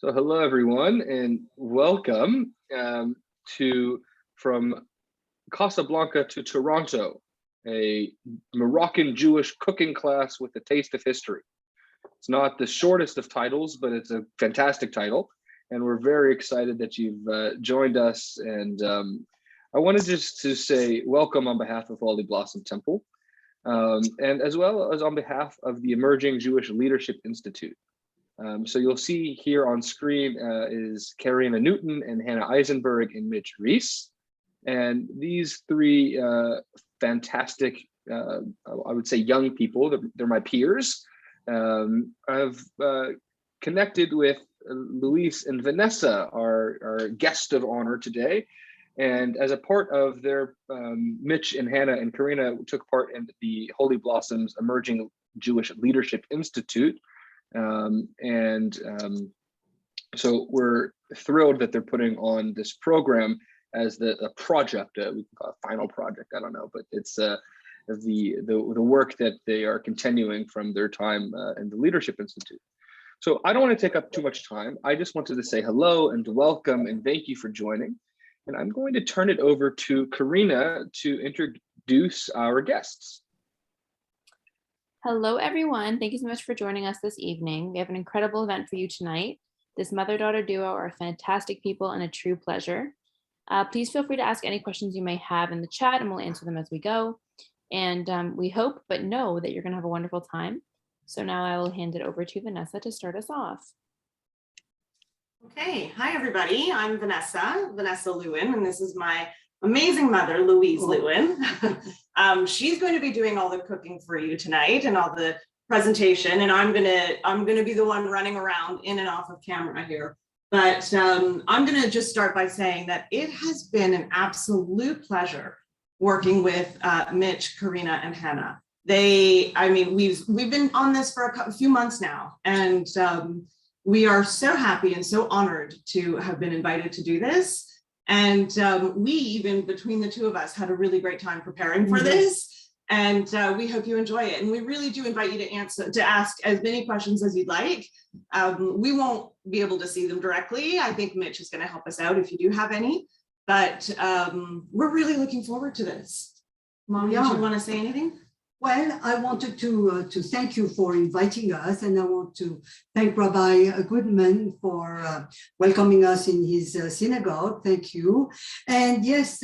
So hello everyone and welcome to from Casablanca to Toronto, a Moroccan Jewish cooking class with a taste of history. It's not the shortest of titles, but it's a fantastic title. And we're very excited that you've joined us. And I wanted just to say welcome on behalf of Holy Blossom Temple, and as well as on behalf of the Emerging Jewish Leadership Institute. So you'll see here on screen is Karina Newton and Hannah Eisenberg and Mitch Reese. And these three fantastic, I would say young people, they're my peers, have connected with Luis and Vanessa, our guest of honor today. And as a part of their, Mitch and Hannah and Karina took part in the Holy Blossoms Emerging Jewish Leadership Institute. So we're thrilled that they're putting on this program as a project, we can call it a final project, I don't know, but it's the work that they are continuing from their time in the Leadership Institute. So I don't want to take up too much time. I just wanted to say hello and welcome and thank you for joining. And I'm going to turn it over to Karina to introduce our guests. Hello, everyone. Thank you so much for joining us this evening. We have an incredible event for you tonight. This mother-daughter duo are fantastic people and a true pleasure. Please feel free to ask any questions you may have in the chat and we'll answer them as we go. And we hope but know that you're going to have a wonderful time. So now I will hand it over to Vanessa to start us off. Okay, hi everybody. I'm Vanessa Lewin, and this is my amazing mother, Louise Lewin. She's going to be doing all the cooking for you tonight and all the presentation, and I'm gonna be the one running around in and off of camera here. But I'm gonna just start by saying that it has been an absolute pleasure working with Mitch, Karina, and Hannah. We've been on this for a few months now, and we are so happy and so honored to have been invited to do this. And we, even between the two of us, had a really great time preparing for this. And we hope you enjoy it. And we really do invite you to ask as many questions as you'd like. We won't be able to see them directly. I think Mitch is going to help us out if you do have any. But we're really looking forward to this. Mom, did you want to say anything? Well, I wanted to thank you for inviting us, and I want to thank Rabbi Goodman for welcoming us in his synagogue. Thank you. And yes,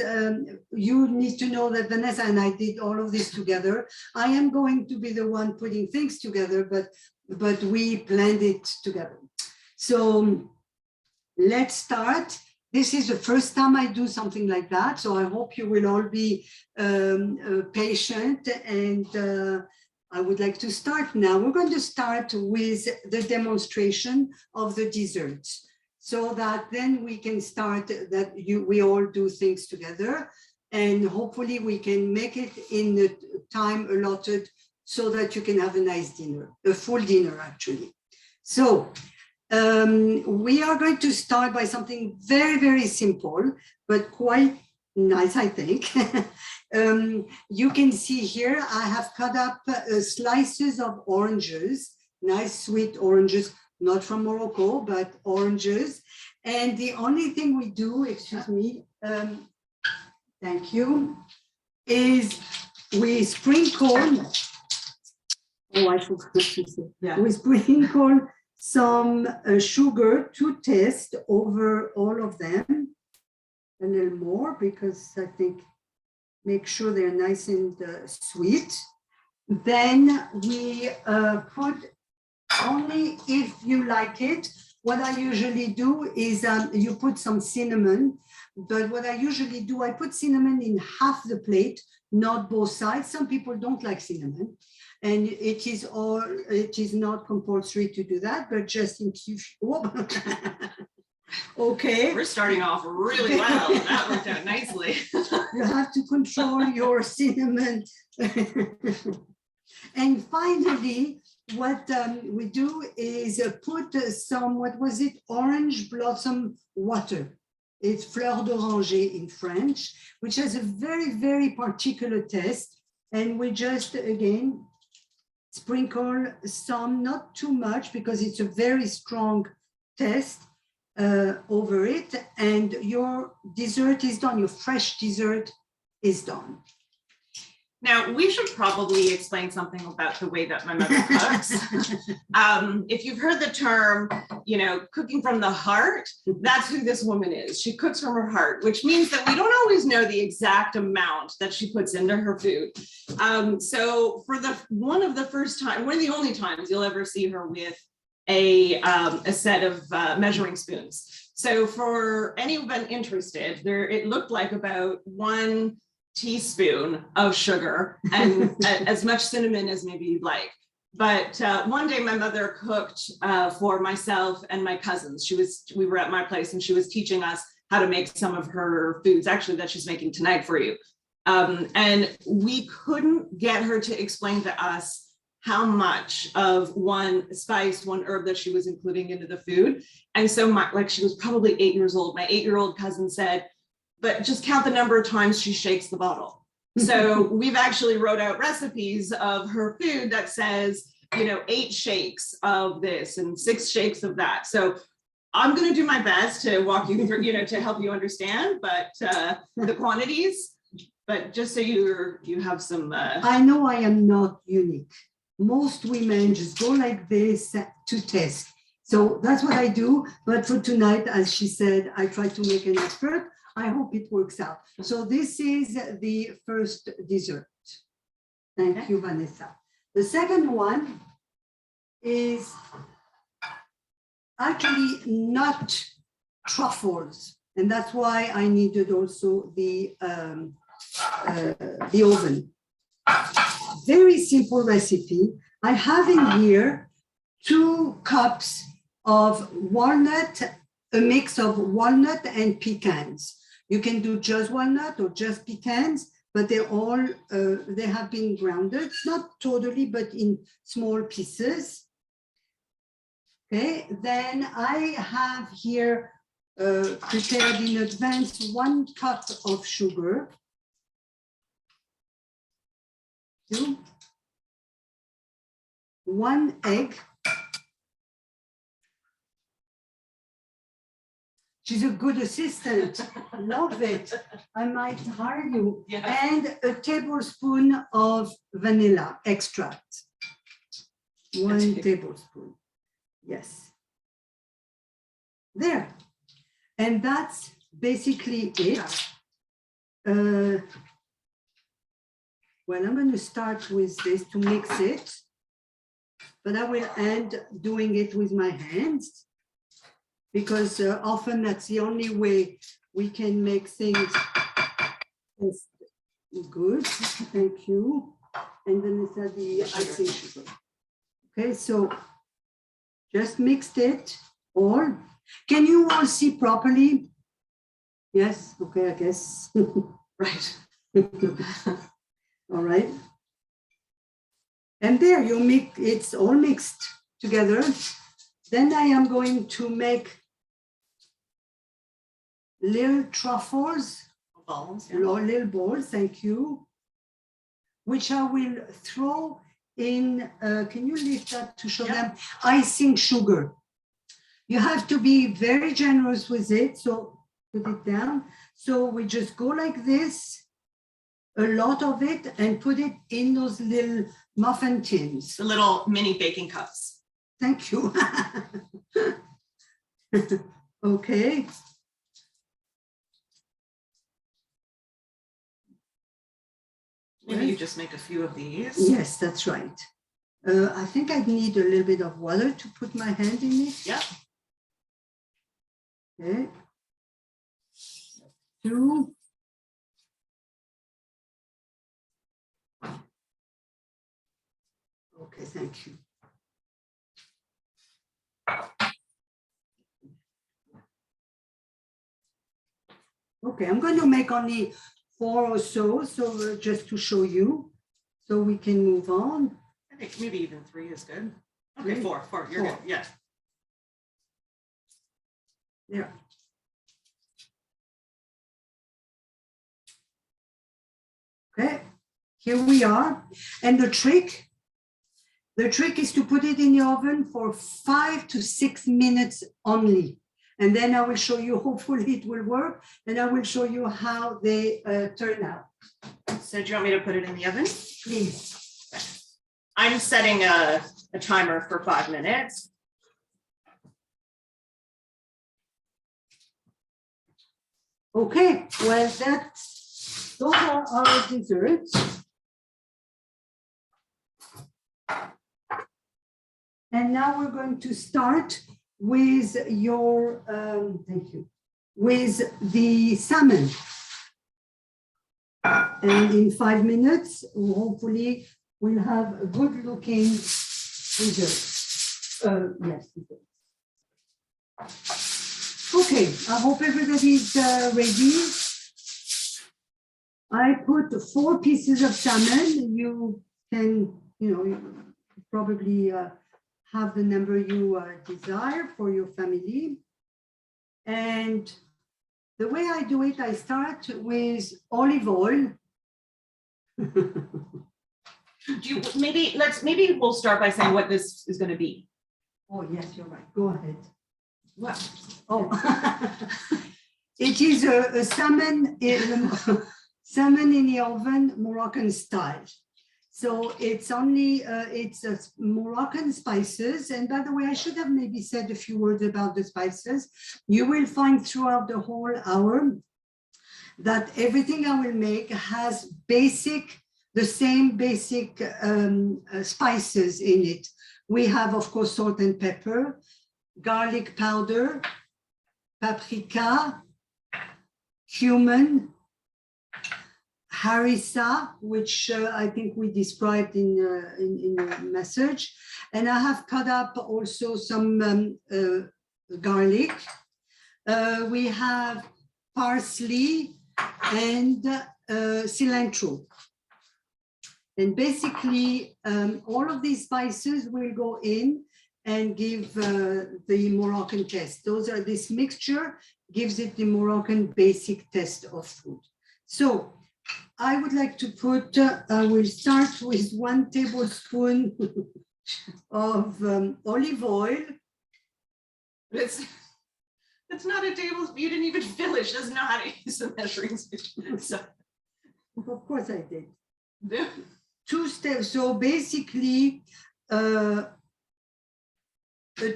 you need to know that Vanessa and I did all of this together. I am going to be the one putting things together, but we planned it together. So let's start. This is the first time I do something like that, so I hope you will all be patient, and I would like to start now. We're going to start with the demonstration of the desserts, so that then we can start we all do things together, and hopefully we can make it in the time allotted so that you can have a nice dinner, a full dinner actually. So we are going to start by something very, very simple, but quite nice, I think. You can see here, I have cut up slices of oranges, nice sweet oranges, not from Morocco, but oranges. And the only thing we do, excuse me, thank you, is we sprinkle, oh, I forgot to say, yeah. We sprinkle some sugar to taste over all of them, a little more because I think make sure they're nice and sweet. Then we put only if you like it. What I usually do is you put some cinnamon, but what I usually do, I put cinnamon in half the plate, not both sides. Some people don't like cinnamon. And it is not compulsory to do that, but just in case. Okay. We're starting off really well. That worked out nicely. You have to control your cinnamon. And finally, what we do is put some, what was it? Orange blossom water. It's fleur d'oranger in French, which has a very, very particular taste. And we just, again, sprinkle some, not too much, because it's a very strong test over it, and your dessert is done. Your fresh dessert is done. Now, we should probably explain something about the way that my mother cooks. If you've heard the term, cooking from the heart, that's who this woman is. She cooks from her heart, which means that we don't always know the exact amount that she puts into her food. So for one of the only times you'll ever see her with a set of measuring spoons. So for anyone interested, it looked like about 1 teaspoon of sugar and as much cinnamon as maybe you'd like. But one day my mother cooked for myself and my cousins. We were at my place and she was teaching us how to make some of her foods, actually, that she's making tonight for you. And we couldn't get her to explain to us how much of one spice, one herb that she was including into the food. And so she was probably 8 years old. My 8-year-old cousin said, but just count the number of times she shakes the bottle. So we've actually wrote out recipes of her food that says, 8 shakes of this and 6 shakes of that. So I'm going to do my best to walk you through, to help you understand, but the quantities, but just so you have some. I know I am not unique. Most women just go like this to test. So that's what I do. But for tonight, as she said, I try to make an effort. I hope it works out. So this is the first dessert. Thank you, Vanessa. The second one is actually not truffles. And that's why I needed also the oven. Very simple recipe. I have in here 2 cups of walnut, a mix of walnut and pecans. You can do just walnut or just pecans, but they have been grounded, not totally, but in small pieces. Okay, then I have here prepared in advance 1 cup of sugar. 1 egg. She's a good assistant. Love it. I might hire you. Yeah. And a tablespoon of vanilla extract. 1 tablespoon. Yes. There. And that's basically it. Well, I'm going to start with this to mix it, but I will end doing it with my hands, because often that's the only way we can make things good. Thank you. And then it's the icing sugar. Okay, so just mixed it all. Can you all see properly? Yes, okay, I guess. Right. All right. And there you mix, it's all mixed together. Then I am going to make little truffles, Balls. little balls, thank you, which I will throw in, can you lift that to show them? Icing sugar. You have to be very generous with it, so put it down. So we just go like this, a lot of it, and put it in those little muffin tins. The little mini baking cups. Thank you. Okay. Maybe you just make a few of these. Yes, that's right. I think I need a little bit of water to put my hand in it. Yeah. Okay. 2. Okay, thank you. Okay, I'm going to make only 4 or so, just to show you, so we can move on. I think maybe even 3 is good. Okay, 4. You're 4. good. Yeah. Yeah. Okay, here we are. And the trick The trick is to put it in the oven for 5 to 6 minutes only. And then I will show you, hopefully it will work, and I will show you how they turn out. So do you want me to put it in the oven? Please. I'm setting a timer for 5 minutes. Okay, well, those are our desserts. And now we're going to start with your, thank you, with the salmon. And in 5 minutes, hopefully we'll have a good looking dessert. Yes. Okay, I hope everybody's ready. I put 4 pieces of salmon. You can, you probably have the number you desire for your family. And the way I do it, I start with olive oil. Maybe we'll start by saying what this is going to be. Oh, yes, you're right. Go ahead. What? Oh, it is a salmon in the oven, Moroccan style. So it's only, it's Moroccan spices. And by the way, I should have maybe said a few words about the spices. You will find throughout the whole hour that everything I will make has the same basic spices in it. We have, of course, salt and pepper, garlic powder, paprika, cumin, harissa, which I think we described in the message. And I have cut up also some garlic. We have parsley and cilantro. And basically, all of these spices will go in and give the Moroccan taste. This mixture gives it the Moroccan basic taste of food. So I would like to put, I will start with 1 tablespoon of olive oil. It's not a tablespoon. You didn't even finish. Doesn't know how to use the measuring stick. So. Of course I did. 2 steps. So basically, a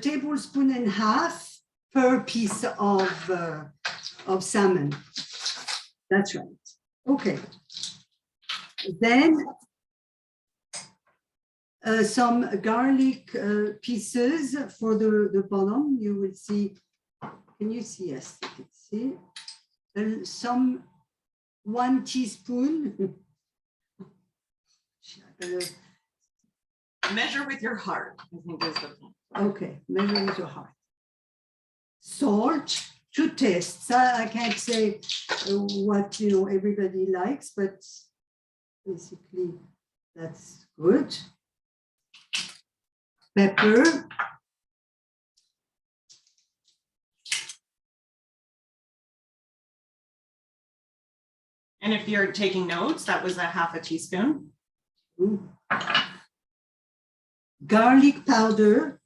tablespoon and a half per piece of salmon. That's right. Okay. Then some garlic pieces for the bottom. You will see. Can you see? Yes, you can see. Some 1 teaspoon. Measure with your heart, I think is the point. Okay, measure with your heart. Salt to taste. I can't say what everybody likes, but basically that's good. Pepper. And if you're taking notes, that was a ½ teaspoon. Garlic powder.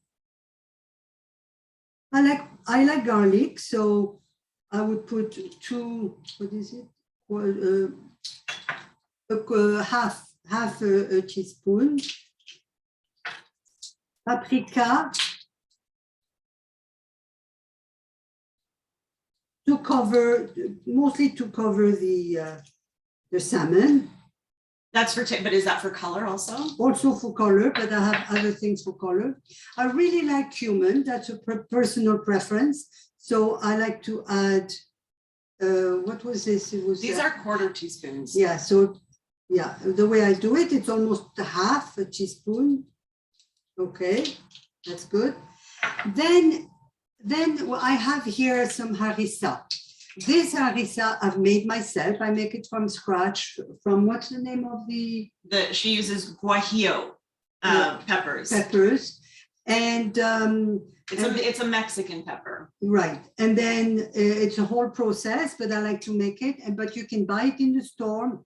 I like garlic, so I would put 2. What is it? Half a teaspoon. Paprika. Mostly to cover the salmon. That's for, but is that for color also? Also for color, but I have other things for color. I really like cumin. That's a personal preference. So I like to add, what was this? It was. These are ¼ teaspoons. Yeah, so yeah, the way I do it, it's almost ½ a teaspoon. Okay, that's good. Then I have here some harissa. This harissa I've made myself. I make it from scratch. From what's the name of she uses guajillo peppers. Peppers, and it's a Mexican pepper. Right, and then it's a whole process, but I like to make it. But you can buy it in the store,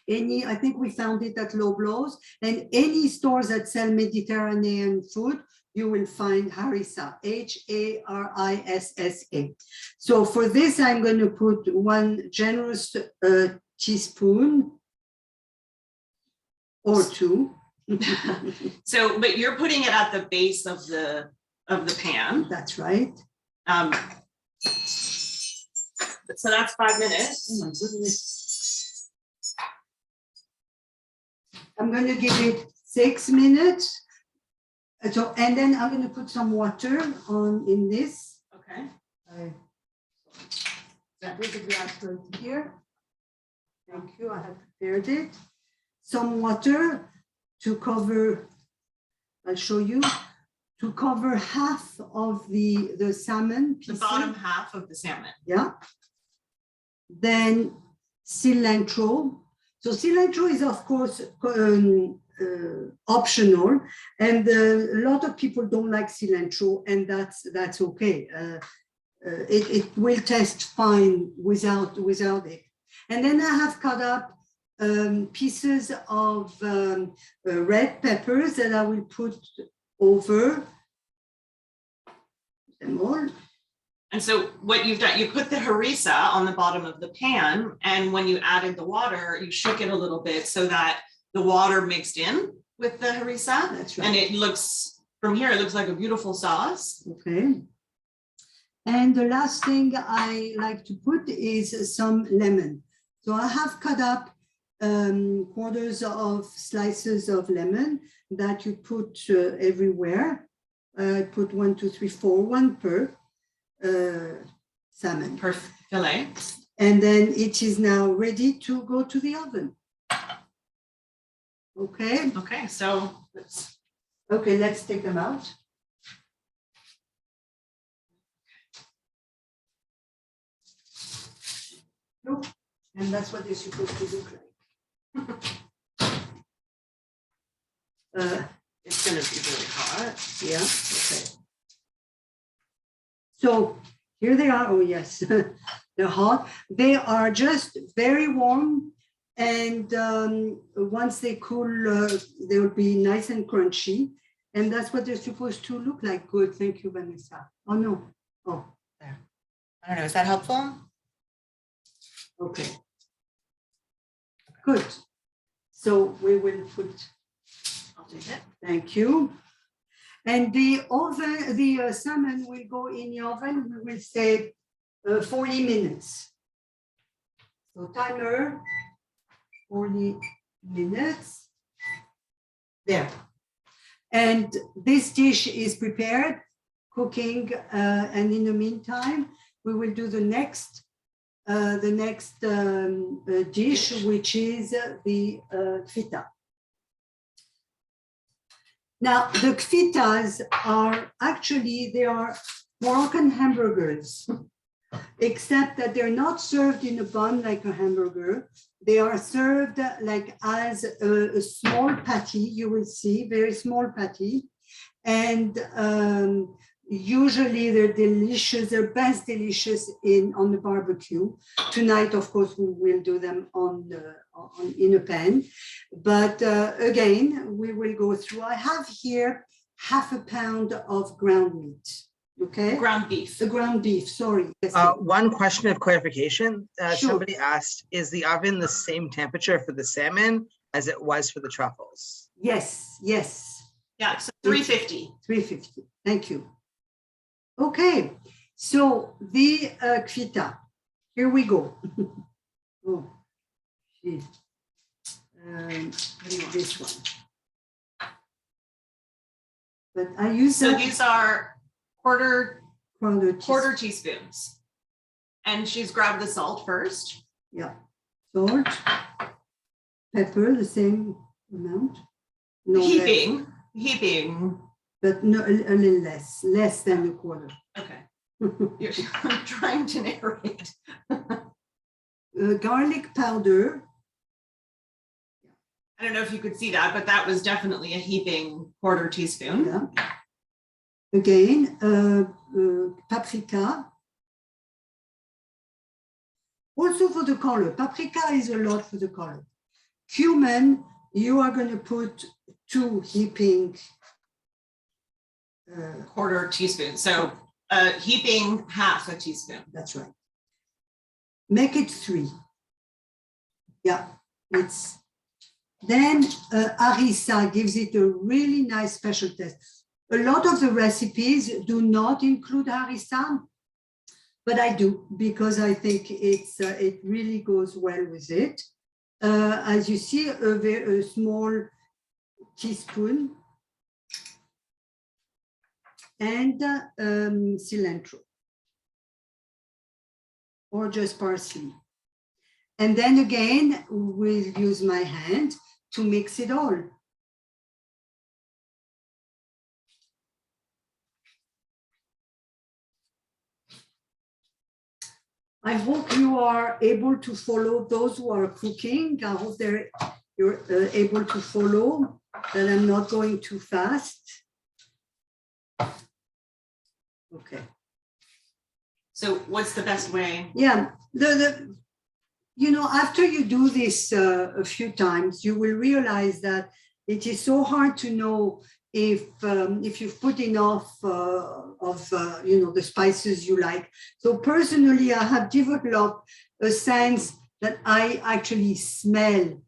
I think we found it at Low Blows, and any stores that sell Mediterranean food, you will find harissa, Harissa. So for this, I'm going to put 1 generous teaspoon or 2. So, but you're putting it at the base of the pan. That's right. So that's 5 minutes. Oh my goodness. I'm going to give it 6 minutes. So, and then I'm going to put some water in this. Okay. That is a glass right here. Thank you. I have prepared it. Some water to cover. I'll show you. To cover half of the salmon pieces. The bottom half of the salmon. Yeah. Then cilantro. So cilantro is of course optional, and a lot of people don't like cilantro, and that's okay. It will taste fine without it. And then I have cut up pieces of red peppers that I will put over them all. And so what you've done, you put the harissa on the bottom of the pan, and when you added the water, you shook it a little bit so that the water mixed in with the harissa. That's right. And it looks, from here, it looks like a beautiful sauce. Okay. And the last thing I like to put is some lemon. So I have cut up quarters of slices of lemon that you put everywhere. Put 1, 2, 3, 4, 1 per salmon. Per fillet. And then it is now ready to go to the oven. Okay. Okay, so let's take them out. And that's what they're supposed to look like. it's going to be really hot. Yeah, okay. So here they are. Oh, yes, they're hot. They are just very warm. And once they cool, they will be nice and crunchy. And that's what they're supposed to look like. Good. Thank you, Vanessa. Oh, no. Oh, there. I don't know. Is that helpful? Okay. Good. So we will put, I'll take it. thank you. And the oven, the salmon will go in the oven. We will say 40 minutes. So timer, 40 minutes. There. And this dish is prepared, cooking, and in the meantime, we will do the next dish, which is the kfita. Now, the kfitas are actually, they are Moroccan hamburgers, except that they're not served in a bun like a hamburger. They are served like as a small patty, you will see, very small patty. And usually they're delicious, they're best delicious on the barbecue. Tonight, of course, we will do them in a pan. But again, we will go through. I have here half a pound of ground meat. Okay. Ground beef. The ground beef, sorry. Yes, one question of clarification. Sure. Somebody asked, is the oven the same temperature for the salmon as it was for the truffles? yes, yes. Yeah, so 350. 350. Thank you. Okay, so the kfita. Here we go. Oh, geez. This one. But I use So that these are quarter quarter teaspoons. And she's grabbed the salt first. Yeah, salt, pepper, the same amount. No less, Heaping. but no, a little less than a quarter. Okay. I'm trying to narrate. Garlic powder. I don't know if you could see that, but that was definitely a heaping quarter teaspoon. Yeah. Again, paprika. Also for the color. Paprika is a lot for the color. Cumin, you are going to put 2 heaping. Quarter teaspoon. So heaping half a teaspoon. That's right. Make it 3. Yeah, it's. Then harissa gives it a really nice special taste. A lot of the recipes do not include harissa, but I do because I think it really goes well with it. As you see, a small teaspoon and cilantro or just parsley. And then again, we'll use my hand to mix it all. I hope you are able to follow those who are cooking. I hope you're able to follow, that I'm not going too fast. Okay. So what's the best way? Yeah, you know, after you do this a few times, you will realize that it is so hard to know if you've put enough you know, the spices you like. So personally, I have developed a sense that I actually smell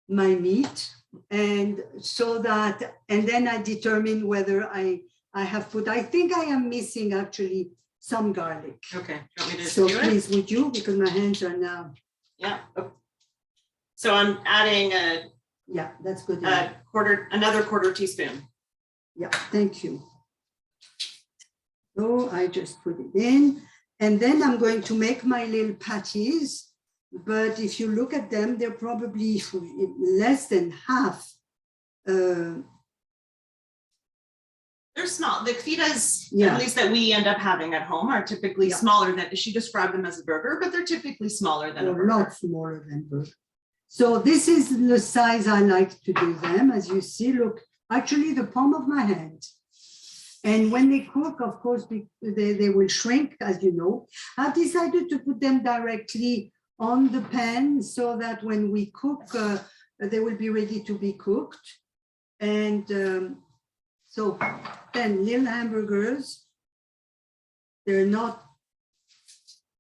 my meat, and so that, and then I determine whether I have put. I think I am missing actually some garlic. Okay. Do you want me to So do it? please, would you? Because my hands are now. Yeah. Oh. So I'm adding Yeah, that's good. another quarter teaspoon. Yeah, thank you. So I just put it in, and then I'm going to make my little patties. But if you look at them, they're probably less than half. They're small. The kfitas, Yeah. at least that we end up having at home, are typically Yeah. smaller than, she described them as a burger, but they're typically smaller than a A burger. lot smaller than burger. So this is the size I like to do them. As you see, look, actually the palm of my hand. And when they cook, of course, they will shrink, as you know. I've decided to put them directly on the pan so that when we cook, they will be ready to be cooked. And so then little hamburgers, they're not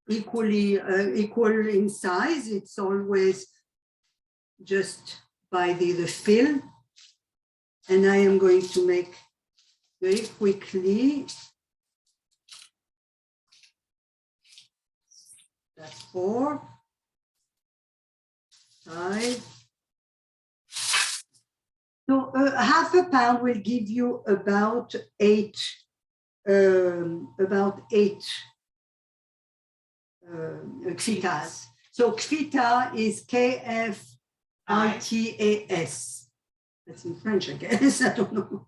equally equal in size. It's always just by the fill. And I am going to make very quickly. That's 4, 5. So half a pound will give you about 8 kfitas. So kfita is Kfitas. That's in French, I guess. I don't know.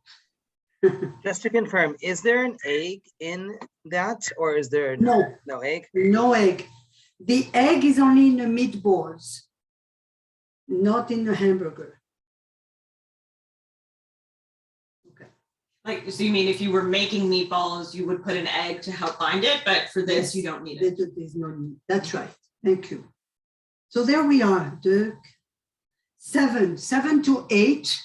Just to confirm, is there an egg in that, or is there No, no egg? no egg. The egg is only in the meatballs, not in the hamburger. Okay. Like, so you mean if you were making meatballs, you would put an egg to help bind it, but for this, Yes, you don't need it. There's no need. That's right. Thank you. So there we are. 7 to 8.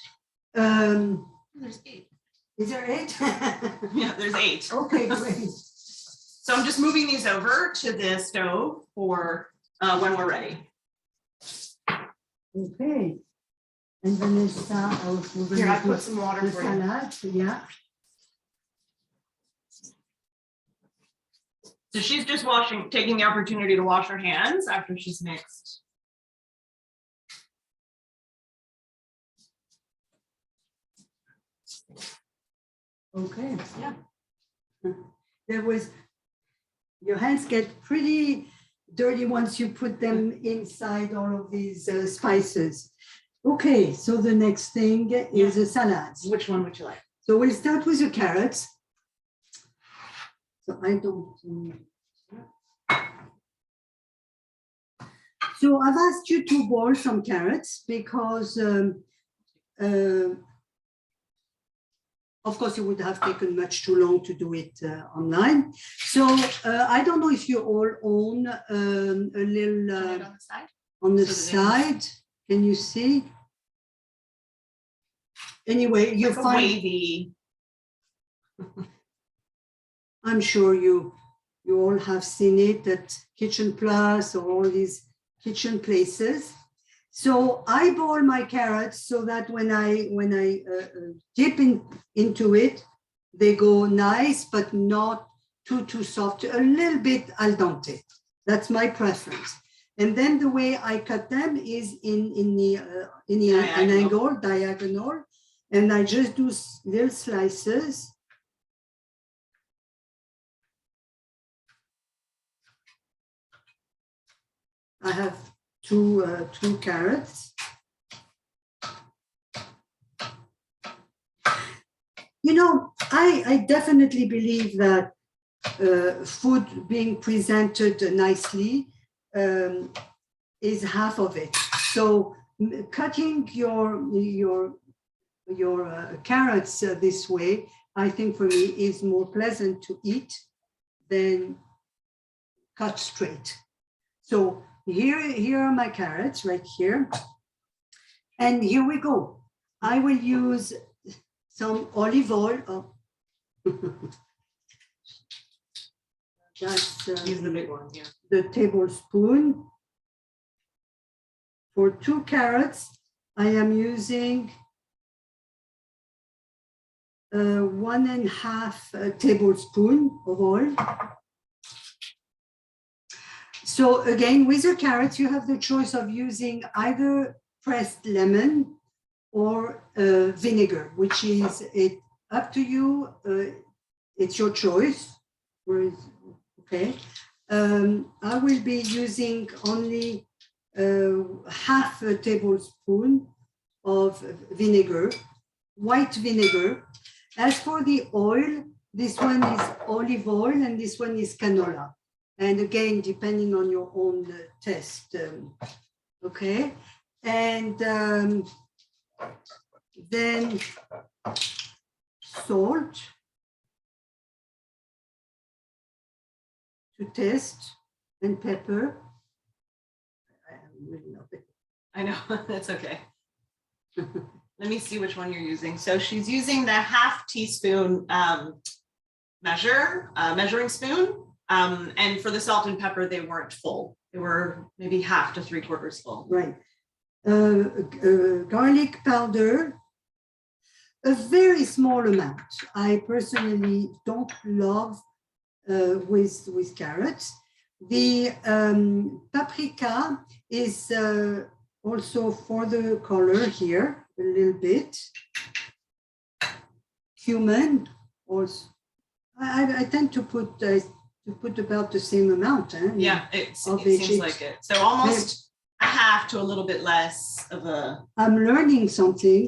There's 8. Is there 8? Yeah, there's 8. Okay, great. So I'm just moving these over to the stove for when we're ready. Okay. And Vanessa, Here, I put some water the for you. salad. Yeah. So she's just taking the opportunity to wash her hands after she's mixed. Okay. Yeah. Your hands get pretty dirty once you put them inside all of these spices. Okay, so the next thing is the salads. Which one would you like? So we'll start with the carrots. So I don't. So I've asked you to boil some carrots because of course, it would have taken much too long to do it online. So I don't know if you all own a little On the side? on the So that side. Can you see? Anyway, you Like a find, wavy. I'm sure you all have seen it at Kitchen Plus or all these kitchen places. So I boil my carrots so that when I dip into it, they go nice, but not too soft, a little bit al dente. That's my preference. And then the way I cut them is in an angle, diagonal, and I just do little slices. I have two carrots. You know, I definitely believe that food being presented nicely is half of it. So cutting your carrots this way, I think for me is more pleasant to eat than cut straight. So here are my carrots right here. And here we go. I will use some olive oil. Oh. That's Use the big one, yeah. the tablespoon. For 2 carrots, I am using 1.5 tablespoon of oil. So again, with the carrots, you have the choice of using either pressed lemon or vinegar, which is up to you. It's your choice. Okay. I will be using only half a tablespoon of vinegar, white vinegar. As for the oil, this one is olive oil and this one is canola. And again, depending on your own taste. Okay. And then salt to taste and pepper. I really love it. I know, that's okay. Let me see which one you're using. So she's using the half teaspoon measuring spoon. And for the salt and pepper, they weren't full. They were maybe half to 3/4 full. Right. Garlic powder, a very small amount. I personally don't love with carrots. The paprika is also for the color here, a little bit. Cumin, also. I tend to put about the same amount. Yeah, it seems like it. So almost a half to a little bit less of a. I'm learning something.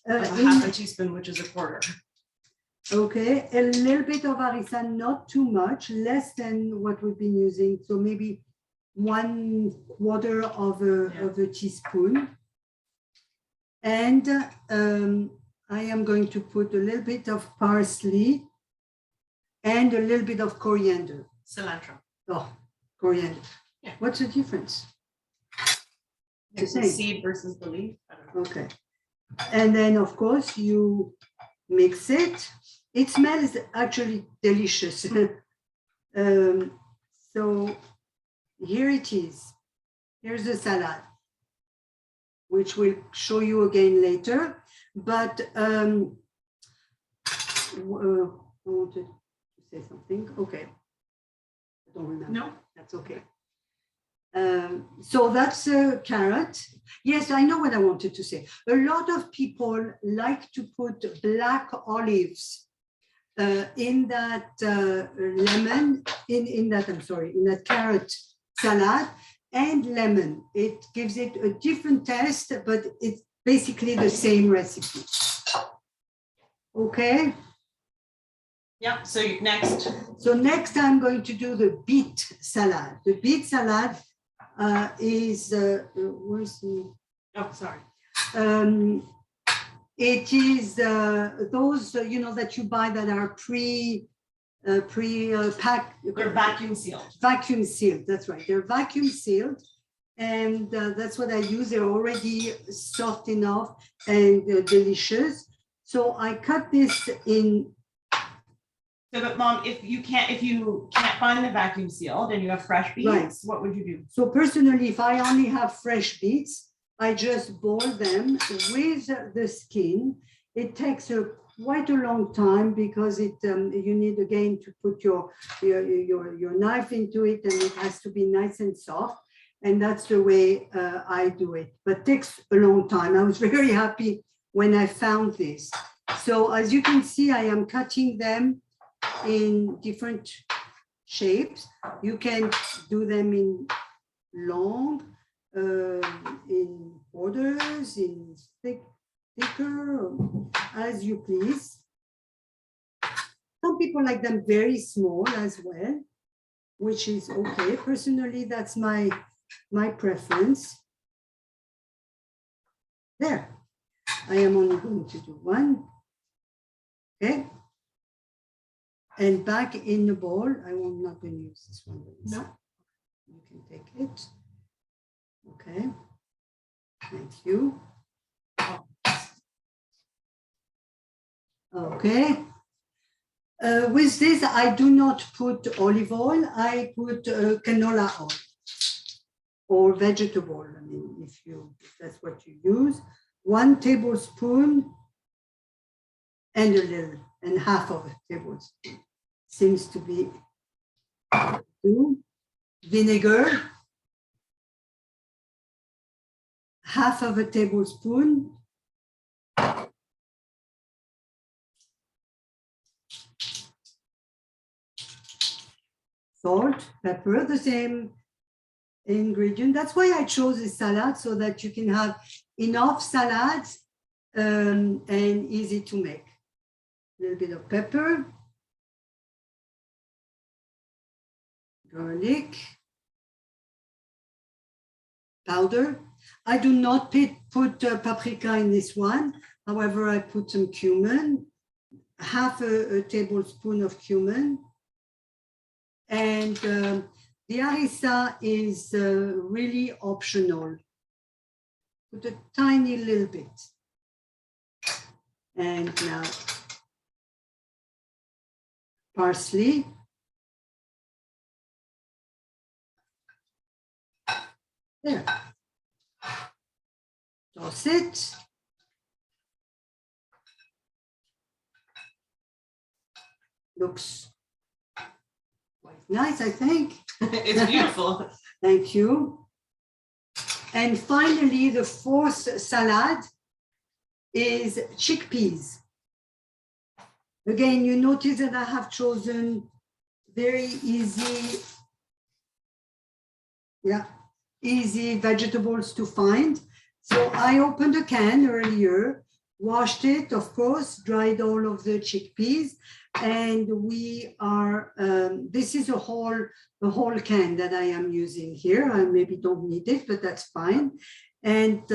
Half a teaspoon, which is 1/4. Okay, a little bit of harissa, not too much, less than what we've been using. So maybe 1/4 of a teaspoon. And I am going to put a little bit of parsley and a little bit of coriander. Cilantro. Oh, coriander. Yeah. What's the difference? It's the seed versus the leaf. I don't know. Okay. And then, of course, you mix it. It smells actually delicious. So here it is. Here's the salad, which we'll show you again later. But I wanted to say something. Okay. I don't remember. No. That's okay. So that's a carrot. Yes, I know what I wanted to say. A lot of people like to put black olives in that in that carrot salad and lemon. It gives it a different taste, but it's basically the same recipe. Okay. Yeah, so next. So next I'm going to do the beet salad. The beet salad is, where's the? Oh, sorry. It is those, that you buy that are pre-packed. They're vacuum sealed. Vacuum sealed, that's right. They're vacuum sealed. and that's what I use. They're already soft enough and delicious. So I cut this in. So, but Mom, if you can't find the vacuum sealed and you have fresh beets, Right. what would you do? So personally, if I only have fresh beets, I just boil them with the skin. It takes quite a long time because you need again to put your knife into it, and it has to be nice and soft. And that's the way I do it, but it takes a long time. I was very happy when I found this. So as you can see, I am cutting them in different shapes. You can do them in long, in quarters, in thicker, as you please. Some people like them very small as well, which is okay. Personally, that's my preference. There, I am only going to do one. Okay. And back in the bowl, I'm not going to use this one. No. You can take it. Okay. Thank you. Okay. With this, I do not put olive oil. I put canola oil or vegetable. I mean, if that's what you use, 1 tablespoon and a little, and half of a tablespoon seems to be 2. Vinegar, half of a tablespoon. Salt, pepper, the same ingredient. That's why I chose this salad, so that you can have enough salads and easy to make. A little bit of pepper, garlic powder. I do not put paprika in this one. However, I put some cumin, half a tablespoon of cumin. And the harissa is really optional. Put a tiny little bit. And now parsley. There. Toss it. Looks quite nice, I think. It's beautiful. Thank you. And finally, the 4th salad is chickpeas. Again, you notice that I have chosen very easy, easy vegetables to find. So I opened a can earlier, washed it, of course, dried all of the chickpeas, and we are, this is a whole can that I am using here. I maybe don't need it, but that's fine. And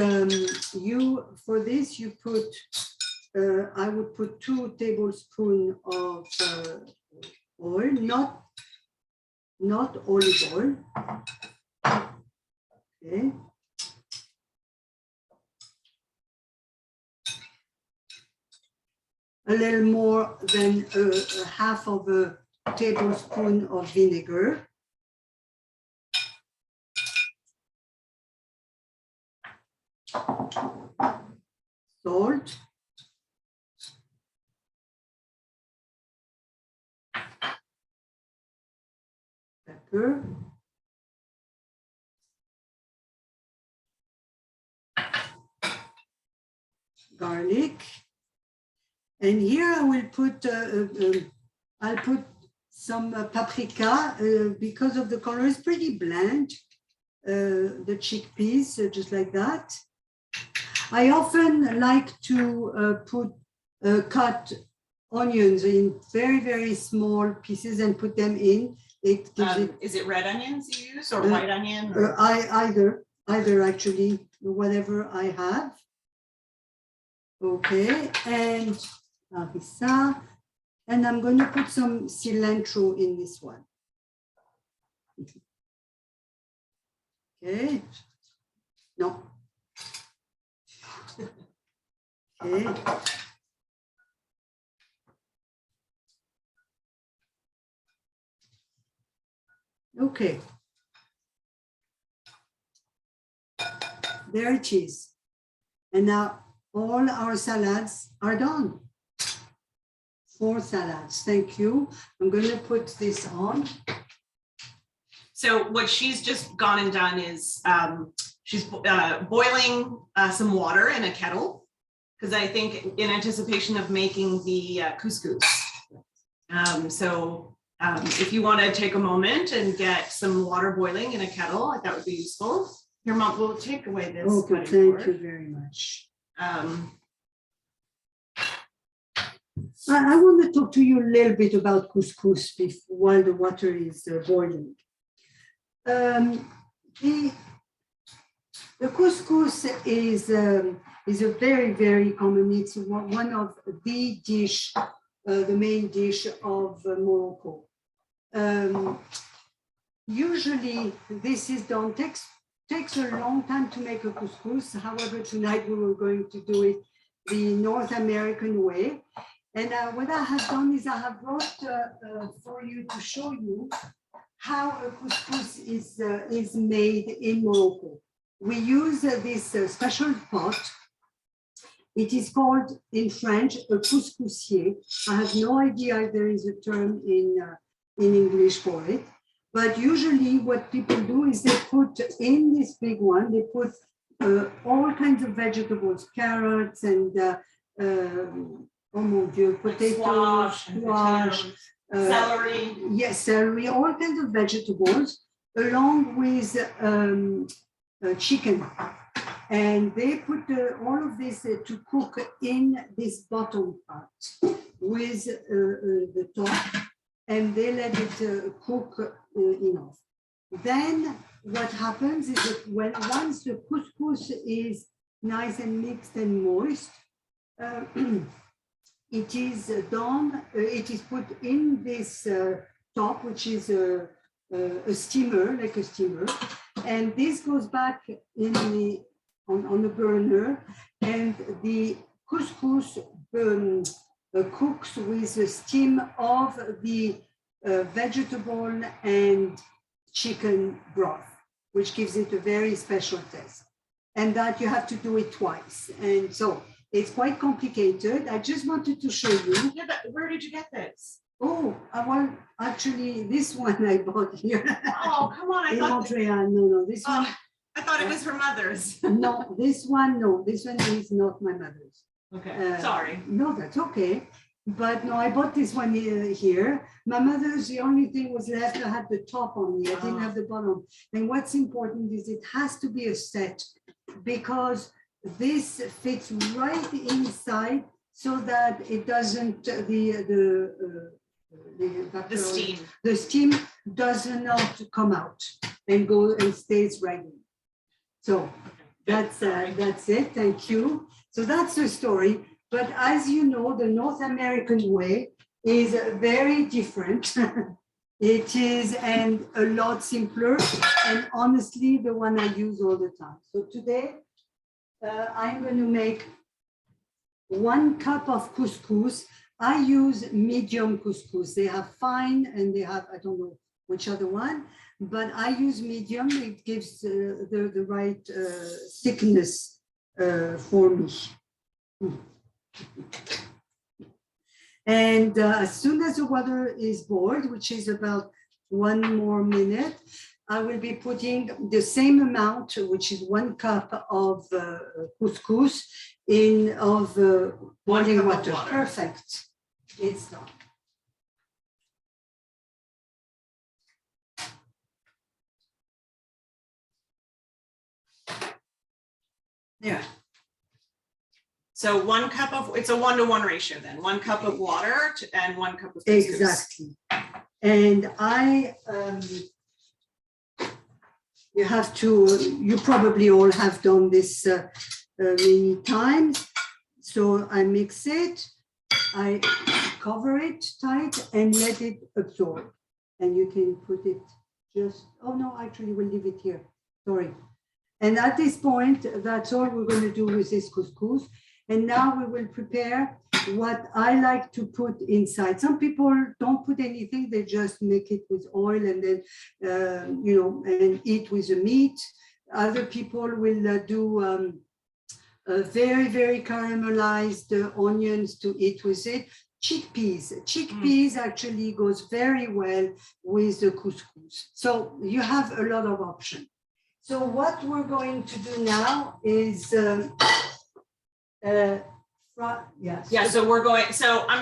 for this, you put, I would put 2 tablespoons of oil, not olive oil. Okay. A little more than half of a tablespoon of vinegar. Salt. Pepper. Garlic. And here I will put, I'll put some paprika because of the color. It's pretty bland, the chickpeas, just like that. I often like to cut onions in very, very small pieces and put them in. It gives Is it red onions you use or white onion? Or? Either actually, whatever I have. Okay, and harissa, and I'm going to put some cilantro in this one. Okay, No. Okay. Okay. There it is. And now all our salads are done. 4 salads. Thank you. I'm going to put this on. So what she's just gone and done is she's boiling some water in a kettle, because I think in anticipation of making the couscous. If you want to take a moment and get some water boiling in a kettle, that would be useful. Your mom will take away this. Okay, cutting thank board. you very much. I want to talk to you a little bit about couscous while the water is boiling. The couscous is a very, very common. It's one of the dish, the main dish of Morocco. Usually, this is done. Takes a long time to make a couscous. However, tonight we were going to do it the North American way. And what I have done is I have brought for you to show you how a couscous is made in Morocco. We use this special pot. It is called in French a couscousier. I have no idea if there is a term in English for it. But usually what people do is they put in this big one, they put all kinds of vegetables, carrots and oh mon Dieu, potatoes, squash, celery. Yes, celery, all kinds of vegetables, along with chicken. And they put all of this to cook in this bottom part with the top, and they let it cook enough. Then what happens is that once the couscous is nice and mixed and moist, it is done, it is put in this top, which is a steamer, like a steamer, and this goes back on the burner, and the couscous cooks with the steam of the vegetable and chicken broth, which gives it a very special taste. And that you have to do it twice. And so it's quite complicated. I just wanted to show you. Yeah, but where did you get this? Oh, well, actually, this one I bought here. Oh, come on. I in thought Montreal. No, this one. I thought it was her mother's. No, this one is not my mother's. Okay, sorry. No, that's okay. But no, I bought this one here. My mother's, the only thing was left, I had the top only, I didn't have the bottom. And what's important is it has to be a set, because this fits right inside so that it doesn't, the steam does not come out and go and stays right in. So that's it, thank you. So that's the story. But as you know, the North American way is very different. It is and a lot simpler, and honestly, the one I use all the time. So today, I'm going to make 1 cup of couscous. I use medium couscous. They have fine and they have, I don't know which other one, but I use medium. It gives the right thickness for me. And as soon as the water is boiled, which is about 1 more minute, I will be putting the same amount, which is 1 cup of couscous of boiling water. Perfect. It's done. Yeah. So 1 cup of, it's a 1-to-1 ratio then, 1 cup of water and 1 cup of couscous. Exactly. And you probably all have done this many times. So I mix it, I cover it tight and let it absorb. And you can put it just, oh no, actually we'll leave it here, sorry. And at this point, that's all we're going to do with this couscous. And now we will prepare what I like to put inside. Some people don't put anything, they just make it with oil and then, and eat with the meat. Other people will do very, very caramelized onions to eat with it. Chickpeas actually goes very well with the couscous. So you have a lot of options. So what we're going to do now is, so I'm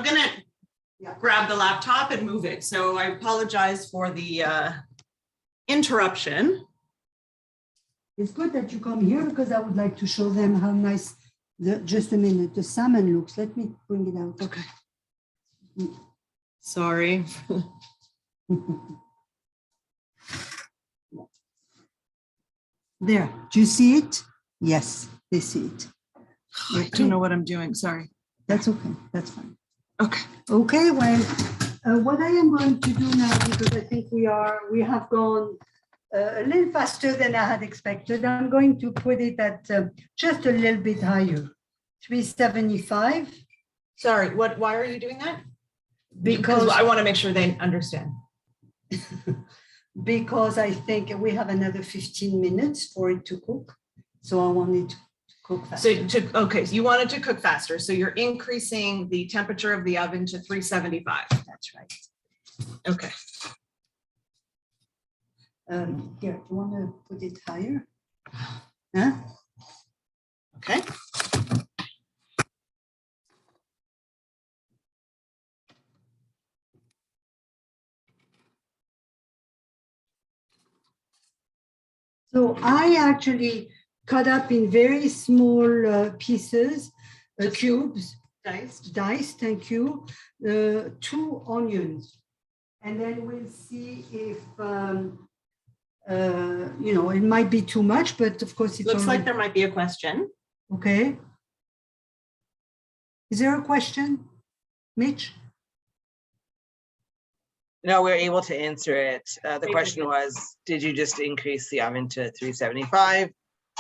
gonna grab the laptop and move it. So I apologize for the interruption. It's good that you come here because I would like to show them how nice, just a minute, the salmon looks. Let me bring it out. Okay. Sorry. There, do you see it? Yes, they see it. I don't know what I'm doing, sorry. That's okay, that's fine. Okay. Okay, well, what I am going to do now, because I think we have gone a little faster than I had expected, I'm going to put it at just a little bit higher, 375. Sorry, why are you doing that? Because I want to make sure they understand. Because I think we have another 15 minutes for it to cook. So I want it to cook faster. So you want it to cook faster. So you're increasing the temperature of the oven to 375. That's right. Okay. Here, do you want to put it higher? Huh? Okay. So I actually cut up in very small pieces, cubes, diced, thank you, 2 onions. And then we'll see if, it might be too much, but of course it looks like there might be a question. Okay. Is there a question, Mitch? No, we were able to answer it. The question was, did you just increase the oven to 375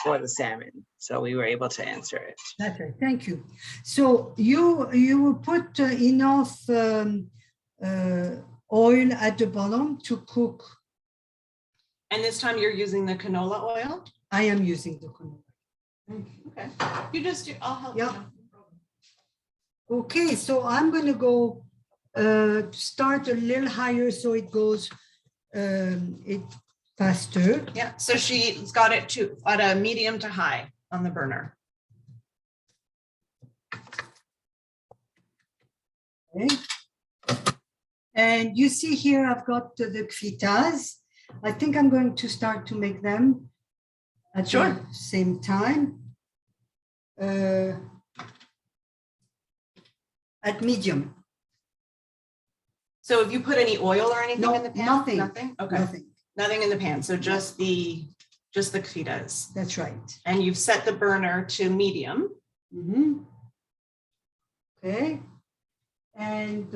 for the salmon? So we were able to answer it. That's right. Thank you. So you will put enough oil at the bottom to cook. And this time you're using the canola oil? I am using the canola. Okay. I'll help Yeah. you. Okay, so I'm going to go start a little higher so it goes it faster. Yeah, so she's got it at a medium to high on the burner. Okay. And you see here, I've got the kfitas. I think I'm going to start to make them at the same time. At medium. So have you put any oil or anything No, in the pan? nothing. Nothing? Okay. Nothing. Nothing in the pan. So just the kfitas. That's right. And you've set the burner to medium. Mm-hmm. Okay. And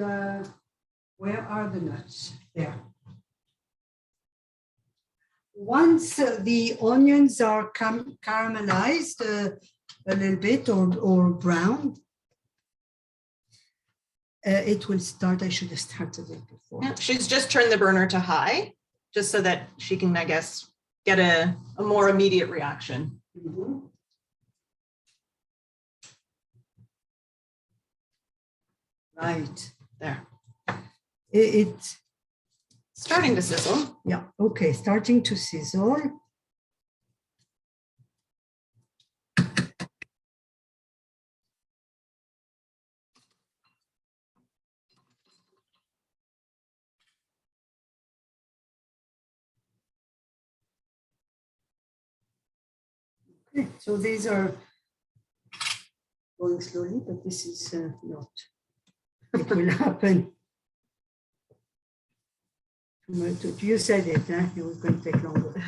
where are the nuts? There. Once the onions are caramelized a little bit or brown, it will start. I should have started it before. Yeah, she's just turned the burner to high, just so that she can, I guess, get a more immediate reaction. Mm-hmm. Right. There. It's starting to sizzle. Yeah, okay, starting to sizzle. Okay, so these are going slowly, but this is not. It will happen. You said it, huh? It was going to take longer.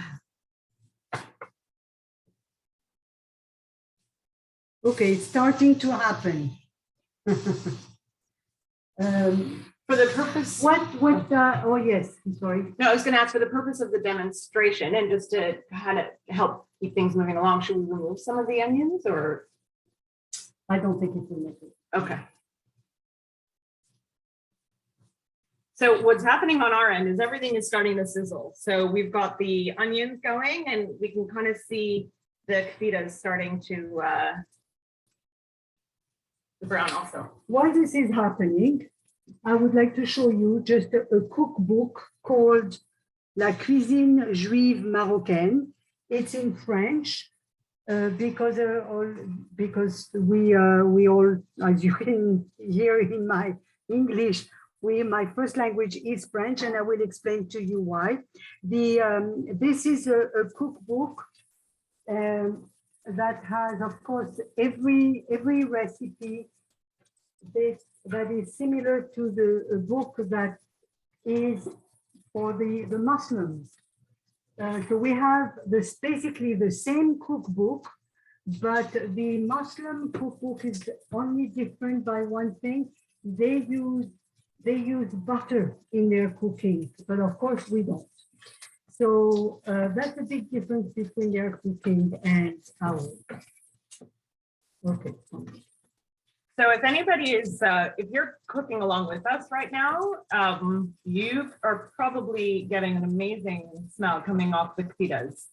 Okay, it's starting to happen. For the purpose. Oh yes, I'm sorry. No, I was going to ask for the purpose of the demonstration and just to kind of help keep things moving along, should we remove some of the onions or? I don't think it will make it. Okay. So what's happening on our end is everything is starting to sizzle. So we've got the onions going and we can kind of see the fajitas starting to brown also. While this is happening, I would like to show you just a cookbook called La Cuisine Juive Marocaine. It's in French because we all, as you can hear in my English, my first language is French, and I will explain to you why. This is a cookbook that has, of course, every recipe that is similar to the book that is for the Muslims. So we have basically the same cookbook, but the Muslim cookbook is only different by one thing. They use butter in their cooking, but of course we don't. So that's a big difference between their cooking and ours. Okay. So if anybody is, if you're cooking along with us right now, you are probably getting an amazing smell coming off the fajitas.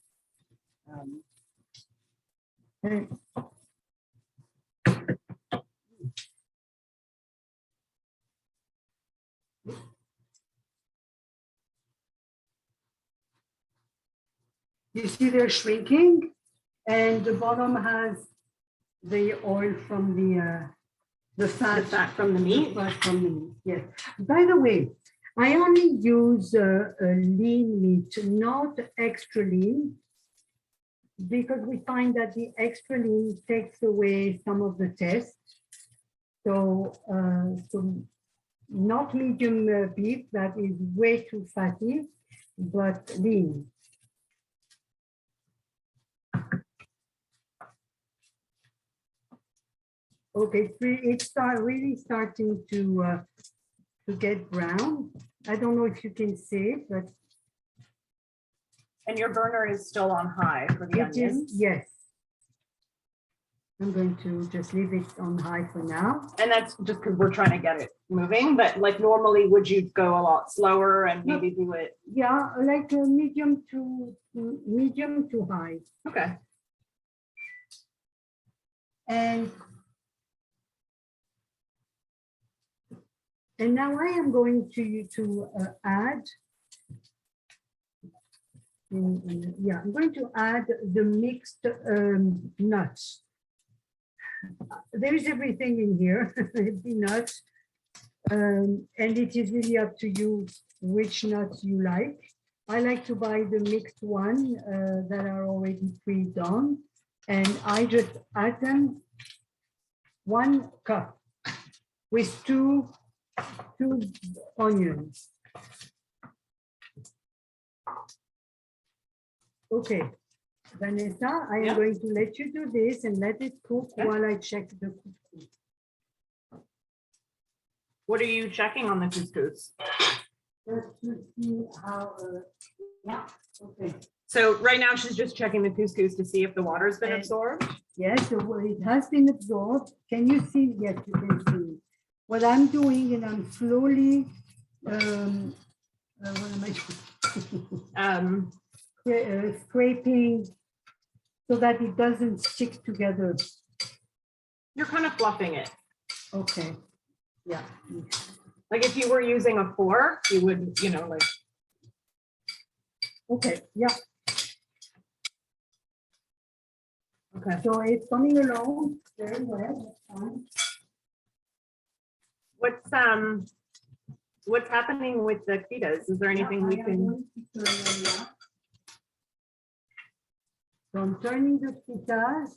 You see they're shrinking, and the bottom has the oil from the fat From the meat. from the meat. Yes. By the way, I only use lean meat, not extra lean, because we find that the extra lean takes away some of the taste. So, not medium beef, that is way too fatty, but lean. Okay, it's really starting to get brown. I don't know if you can see it, but And your burner is still on high for the it onions. is, yes. I'm going to just leave it on high for now. And that's just because we're trying to get it moving, but like normally would you go a lot slower and maybe do it? Yeah, like a medium to high. Okay. And now I am going to add. Yeah, I'm going to add the mixed nuts. There is everything in here, the nuts, and it is really up to you which nuts you like. I like to buy the mixed one that are already pre-done, and I just add them 1 cup with two onions. Okay, Vanessa, I am going to let you do this and let it cook while I check the couscous. What are you checking on the couscous? Just to see how, yeah, okay. So right now she's just checking the couscous to see if the water's been absorbed. Yes, so it has been absorbed. Can you see? Yes, you can see. What I'm doing, and I'm slowly, what am I doing? Scraping so that it doesn't stick together. You're kind of fluffing it. Okay. Yeah. Like if you were using a fork, you would, you know, like. Okay. Yeah. Okay. So it's coming along very well. What's happening with the fajitas? Is there anything we can? So I'm turning the fajitas.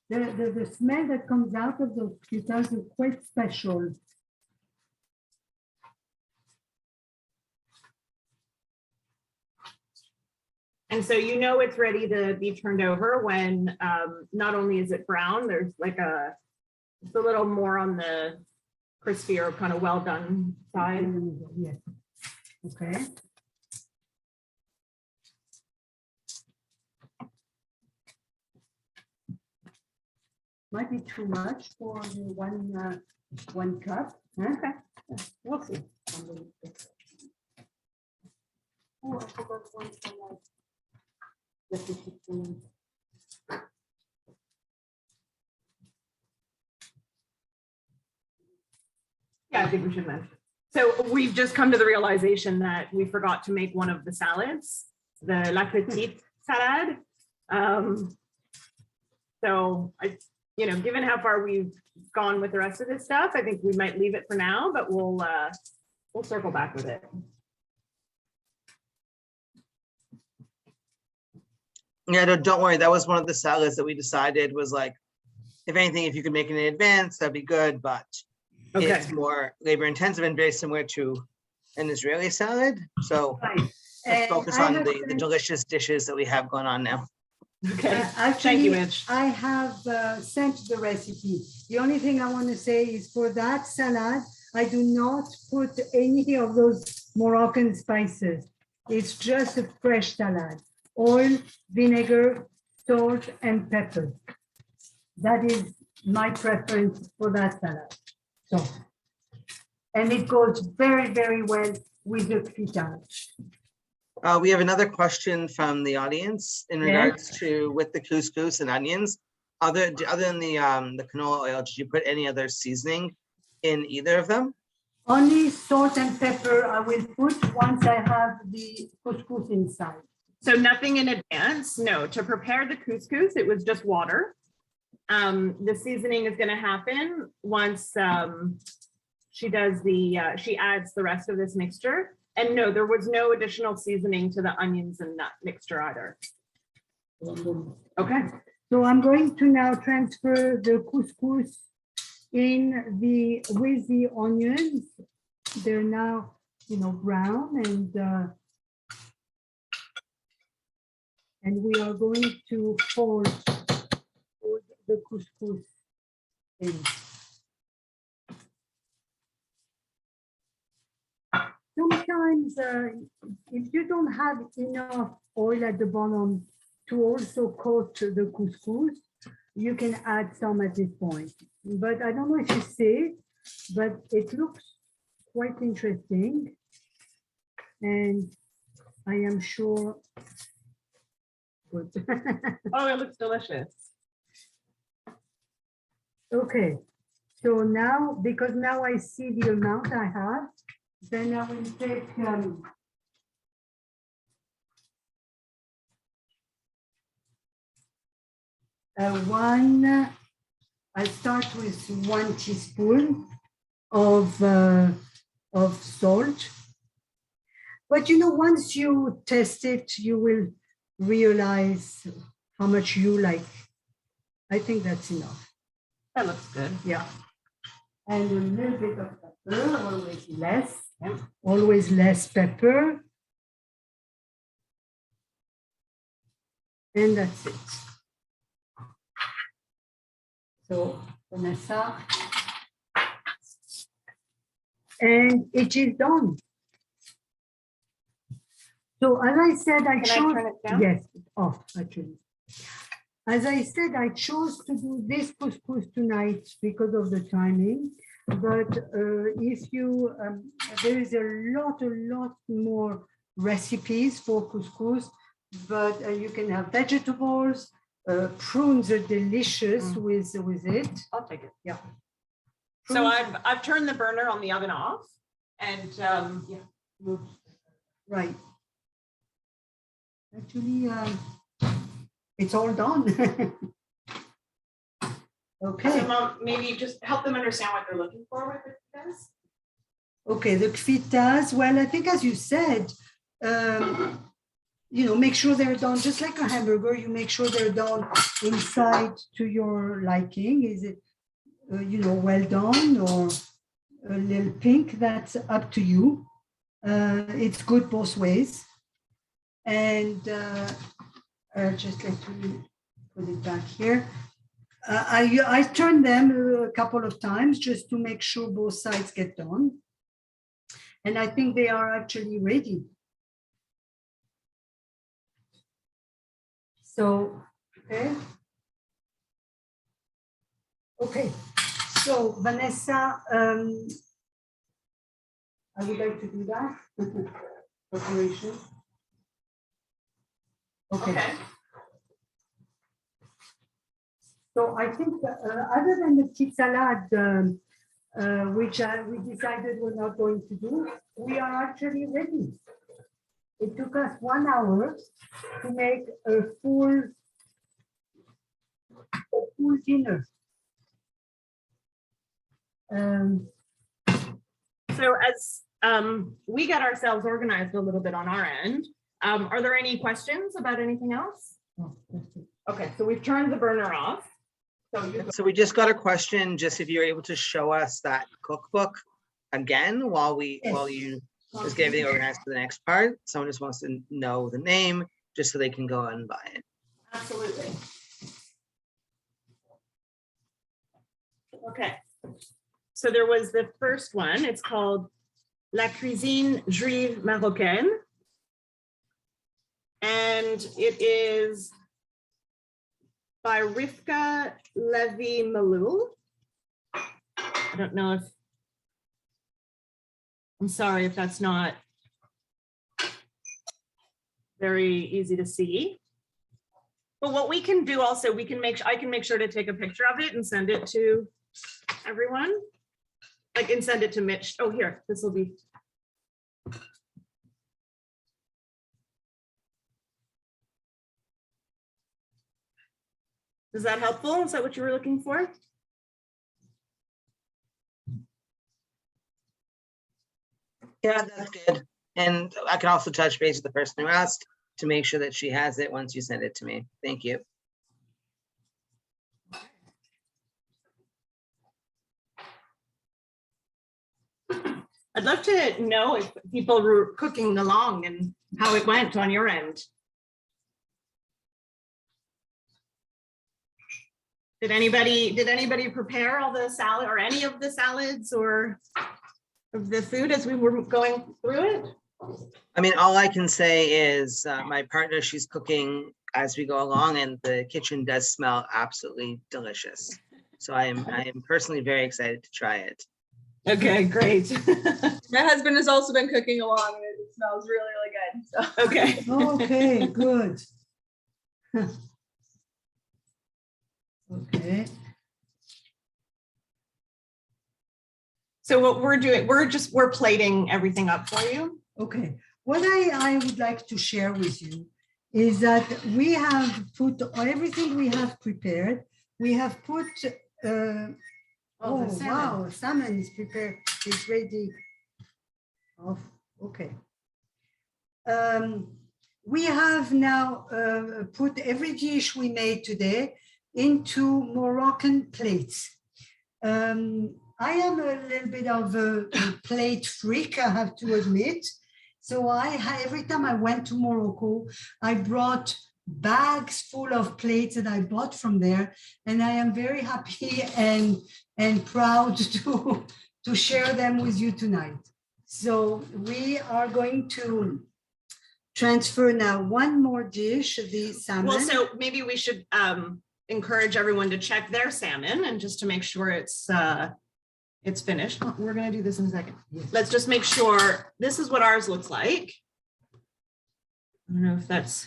The smell that comes out of the fajitas is quite special. And so you know it's ready to be turned over when not only is it brown, there's like it's a little more on the crispier kind of well done side. Yes. Okay. Might be too much for the one cup. Huh? Okay. We'll see. Oh, I forgot one salad. Let me keep going. Yeah, I think we should mention. So we've just come to the realization that we forgot to make one of the salads, the la petite salad. So given how far we've gone with the rest of this stuff, I think we might leave it for now, but we'll circle back with it. Yeah, don't worry. That was one of the salads that we decided was like, if anything, if you could make it in advance, that'd be good. But Okay. it's more labor intensive and very similar to an Israeli salad. So Right. let's And focus I on have the sent- delicious dishes that we have going on now. Okay. Thank Actually, you, Mitch. I have sent the recipe. The only thing I want to say is for that salad, I do not put any of those Moroccan spices. It's just a fresh salad. Oil, vinegar, salt, and pepper. That is my preference for that salad. So, and it goes very, very well with the feta. We have another question from the audience in regards to with the couscous and onions. Other than the canola oil, did you put any other seasoning in either of them? Only salt and pepper I will put once I have the couscous inside. So nothing in advance. No, to prepare the couscous, it was just water. The seasoning is going to happen once she does she adds the rest of this mixture. And no, there was no additional seasoning to the onions and nut mixture either. Okay. So I'm going to now transfer the couscous with the onions. They're now, brown and we are going to fold the couscous in. Sometimes if you don't have enough oil at the bottom to also coat the couscous, you can add some at this point. But I don't know if you see it, but it looks quite interesting. And I am sure good. Oh, it looks delicious. Okay, so now, because now I see the amount I have, then I will take I start with 1 teaspoon of salt. But once you test it, you will realize how much you like. I think that's enough. That looks good. Yeah. And a little bit of pepper, always less pepper. And that's it. So, Vanessa. And it is done. So as I said, I Can I chose, turn it down? yes, it's off actually. As I said, I chose to do this couscous tonight because of the timing. But if you, there is a lot more recipes for couscous, but you can have vegetables. Prunes are delicious with it. I'll take it. Yeah. So Prunes- I've turned the burner on the oven off, and yeah. Right. Actually, it's all done. Okay. So Mom, maybe just help them understand what they're looking for with this. Okay, the kfitas, well, I think as you said, make sure they're done just like a hamburger. You make sure they're done inside to your liking. Is it, well done or a little pink? That's up to you. It's good both ways. And just let me put it back here. I turn them a couple of times just to make sure both sides get done. And I think they are actually ready. So, okay. Okay, so Vanessa, I would like to do that. Preparation. Okay. So I think other than the cheese salad, which we decided we're not going to do, we are actually ready. It took us 1 hour to make a full dinner. So as we get ourselves organized a little bit on our end, are there any questions about anything else? Okay, so we've turned the burner off. So we just got a question, just if you're able to show us that cookbook again while you just get everything organized for the next part. Someone just wants to know the name just so they can go and buy it. Absolutely. Okay. So there was the first one. It's called La Cuisine Juive Marocaine. And it is by Rivka Levy-Malul. I don't know if, I'm sorry if that's not very easy to see. But what we can do also, I can make sure to take a picture of it and send it to everyone. And send it to Mitch. Oh, here, this will be. Is that helpful? Is that what you were looking for? Yeah, that's good. And I can also touch base with the person who asked to make sure that she has it once you send it to me. Thank you. I'd love to know if people were cooking along and how it went on your end. Did anybody prepare all the salad or any of the salads or of the food as we were going through it? I mean, all I can say is my partner, she's cooking as we go along, and the kitchen does smell absolutely delicious. So I am personally very excited to try it. Okay, great. My husband has also been cooking along and it smells really, really good. So. Okay. Okay, good. Okay. So what we're doing, we're plating everything up for you. Okay, what I would like to share with you is that we have put everything we have prepared. We have put, oh wow, salmon is prepared, it's ready. Oh, okay. We have now put every dish we made today into Moroccan plates. I am a little bit of a plate freak, I have to admit. So every time I went to Morocco, I brought bags full of plates that I bought from there, and I am very happy and proud to share them with you tonight. So we are going to transfer now one more dish, the salmon. Well, so maybe we should encourage everyone to check their salmon and just to make sure it's finished. Oh, we're going to do this in a second. Yes. Let's just make sure this is what ours looks like. I don't know if that's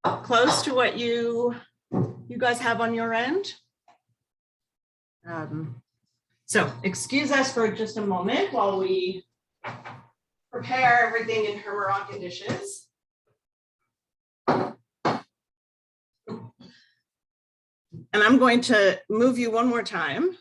close to what you guys have on your end. So excuse us for just a moment while we prepare everything in her Moroccan dishes. And I'm going to move you one more time.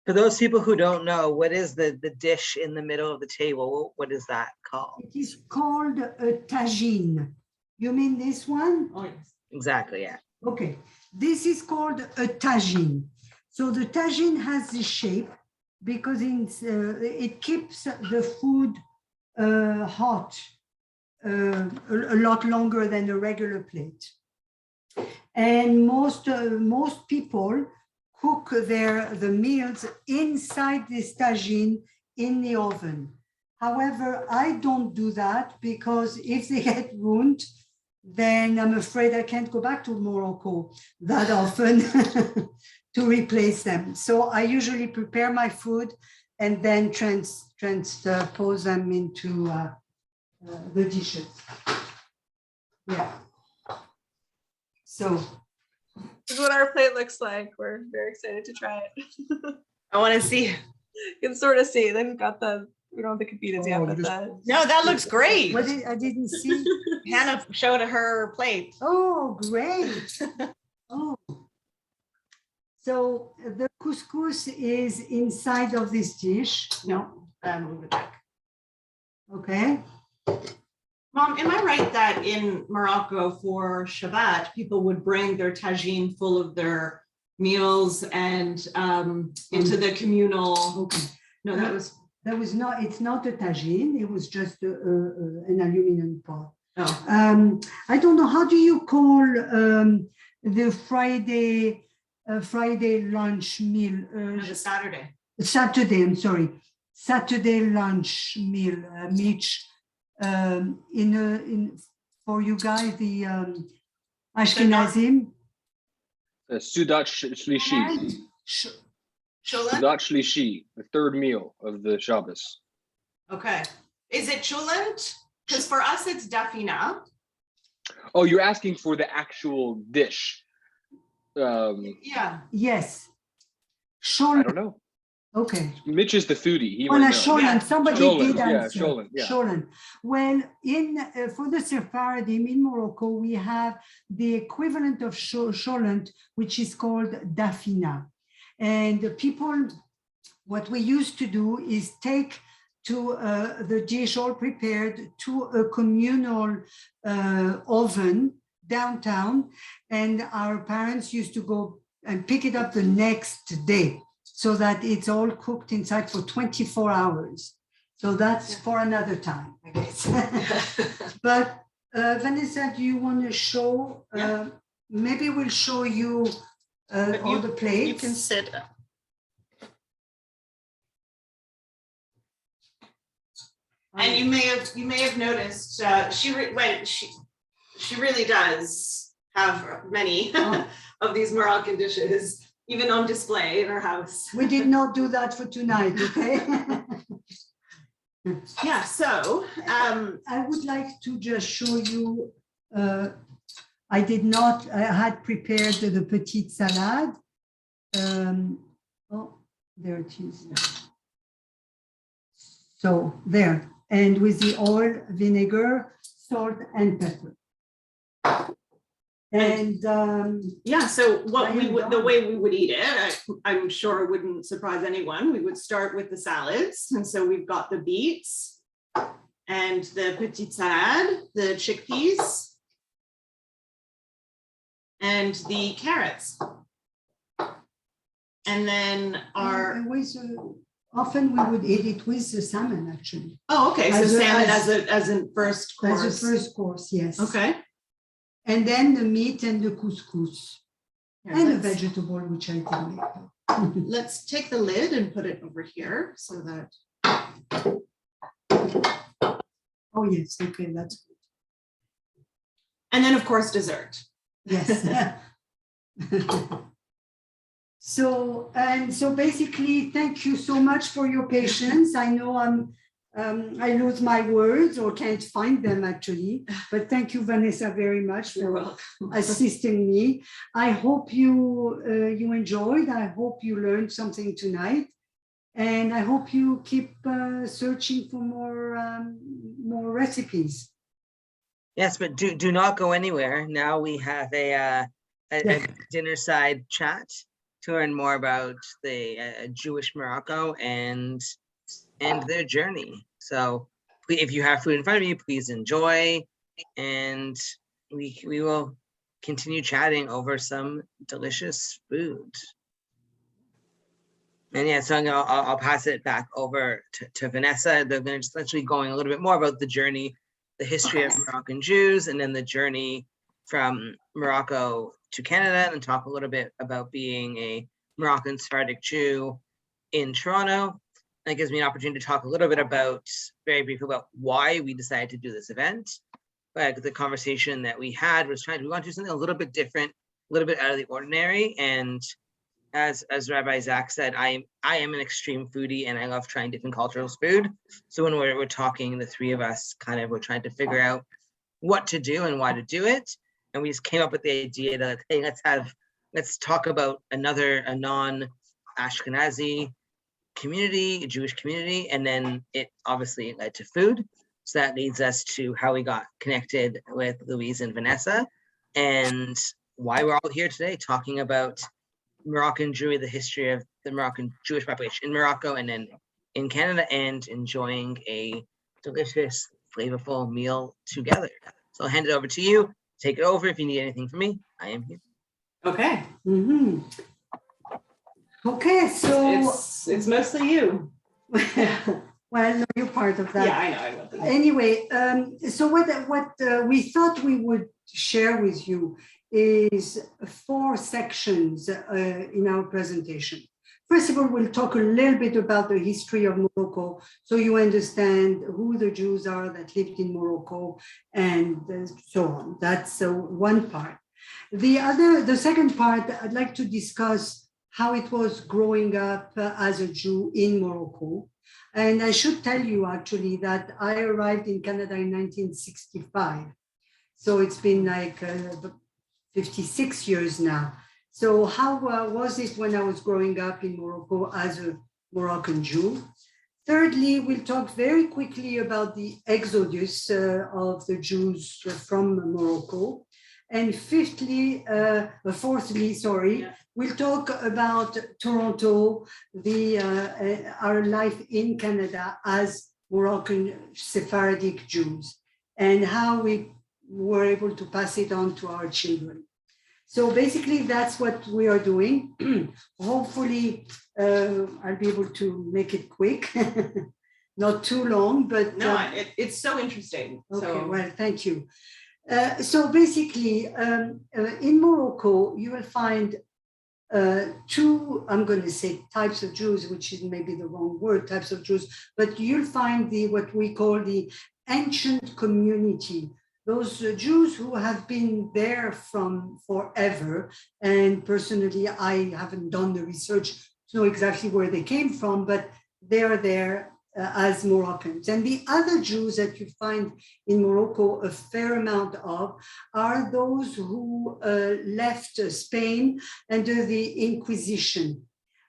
For those people who don't know, what is the dish in the middle of the table? What is that called? It is called a tagine. You mean this one? Oh, yes. Exactly, yeah. Okay, this is called a tagine. So the tagine has this shape because it keeps the food hot a lot longer than a regular plate. And most people cook the meals inside this tagine in the oven. However, I don't do that because if they get ruined, then I'm afraid I can't go back to Morocco that often to replace them. So I usually prepare my food and then transpose them into the dishes. Yeah. So This is what our plate looks like. We're very excited to try it. I want to see. You can sort of see. Then we've got we don't have the capitas yet, Oh, but No, that looks great. I didn't see. Hannah showed her plate. Oh, great. Oh. So the couscous is inside of this dish. No, move it back. Okay. Mom, am I right that in Morocco for Shabbat, people would bring their tagine full of their meals and into the communal? Okay. No, That was not, it's not a tagine. It was just an aluminum pot. Oh. I don't know, how do you call the Friday lunch meal? The Saturday. Saturday, I'm sorry. Saturday lunch meal, Mitch, for you guys, the Ashkenazim. Sudat Shlishi. Chulent? Sudat Shlishi, the third meal of the Shabbos. Okay. Is it chulent? Because for us, it's dafina. Oh, you're asking for the actual dish. Yeah. Yes. I don't know. Okay. Mitch is the foodie. He Well, might know. Sholan, Yeah. somebody Sholan, did yeah, answer. Sholan, yeah. Sholan. Well, for the Sephardim in Morocco, we have the equivalent of Sholan, which is called dafina. And the people, what we used to do is take to the dish all prepared to a communal oven downtown, and our parents used to go and pick it up the next day, so that it's all cooked inside for 24 hours. So that's for another time, I guess. But Vanessa, do you want to show, maybe we'll show you all the plates. You can sit. And you may have noticed she really does have many of these Moroccan dishes, even on display in our house. We did not do that for tonight, okay? Yeah, so I would like to just show you, I had prepared the petite salade. Oh, there it is. So there, and with the oil, vinegar, salt, and pepper. And yeah, so the way we would eat it, I'm sure it wouldn't surprise anyone. We would start with the salads. And so we've got the beets and the petite salade, the chickpeas, and the carrots. And then often we would eat it with the salmon, actually. Oh, okay. So salmon as a first course. As a first course, yes. Okay. And then the meat and the couscous. And a vegetable, which I did make. Let's take the lid and put it over here so that. Oh, yes. Okay, that's good. And then, of course, dessert. Yes. So basically, thank you so much for your patience. I know I lose my words or can't find them actually, but thank you, Vanessa, very much for assisting me. I hope you enjoyed. I hope you learned something tonight, and I hope you keep searching for more recipes. Yes, but do not go anywhere. Now we have a dinner side chat to learn more about the Jewish Morocco and their journey. So if you have food in front of you, please enjoy, and we will continue chatting over some delicious food. And yeah, so I'll pass it back over to Vanessa. They're going to just actually going a little bit more about the journey, the history of Moroccan Jews, and then the journey from Morocco to Canada, and talk a little bit about being a Moroccan Sephardic Jew in Toronto. That gives me an opportunity to talk a little bit very briefly about why we decided to do this event. But the conversation that we had was we want to do something a little bit different, a little bit out of the ordinary. And as Rabbi Zach said, I am an extreme foodie and I love trying different cultural food. So when we're talking, the three of us we're trying to figure out what to do and why to do it. And we just came up with the idea that, hey, let's talk about a non-Ashkenazi community, a Jewish community, and then it obviously led to food. So that leads us to how we got connected with Louise and Vanessa and why we're all here today talking about Moroccan Jewry, the history of the Moroccan Jewish population in Morocco and then in Canada, and enjoying a delicious, flavorful meal together. So I'll hand it over to you. Take it over. If you need anything from me, I am here. Okay. Mhm. Okay, so It's mostly you. well, no, you're part of that. Yeah, I know. I will be. Anyway, so what we thought we would share with you is 4 sections in our presentation. First of all, we'll talk a little bit about the history of Morocco, so you understand who the Jews are that lived in Morocco and so on. That's one part. The second part, I'd like to discuss how it was growing up as a Jew in Morocco. And I should tell you actually that I arrived in Canada in 1965. So it's been like 56 years now. So how was it when I was growing up in Morocco as a Moroccan Jew? Thirdly, we'll talk very quickly about the exodus of the Jews from Morocco. And fourthly, we'll talk about Toronto, our life in Canada as Moroccan Sephardic Jews, and how we were able to pass it on to our children. So basically, that's what we are doing. Hopefully, I'll be able to make it quick, not too long, but No, it's so interesting. okay, So well, thank you. So basically, in Morocco, you will find 2, I'm going to say types of Jews, which is maybe the wrong word, types of Jews, but you'll find what we call the ancient community. Those Jews who have been there from forever. And personally, I haven't done the research to know exactly where they came from, but they are there as Moroccans. And the other Jews that you find in Morocco a fair amount of are those who left Spain under the Inquisition.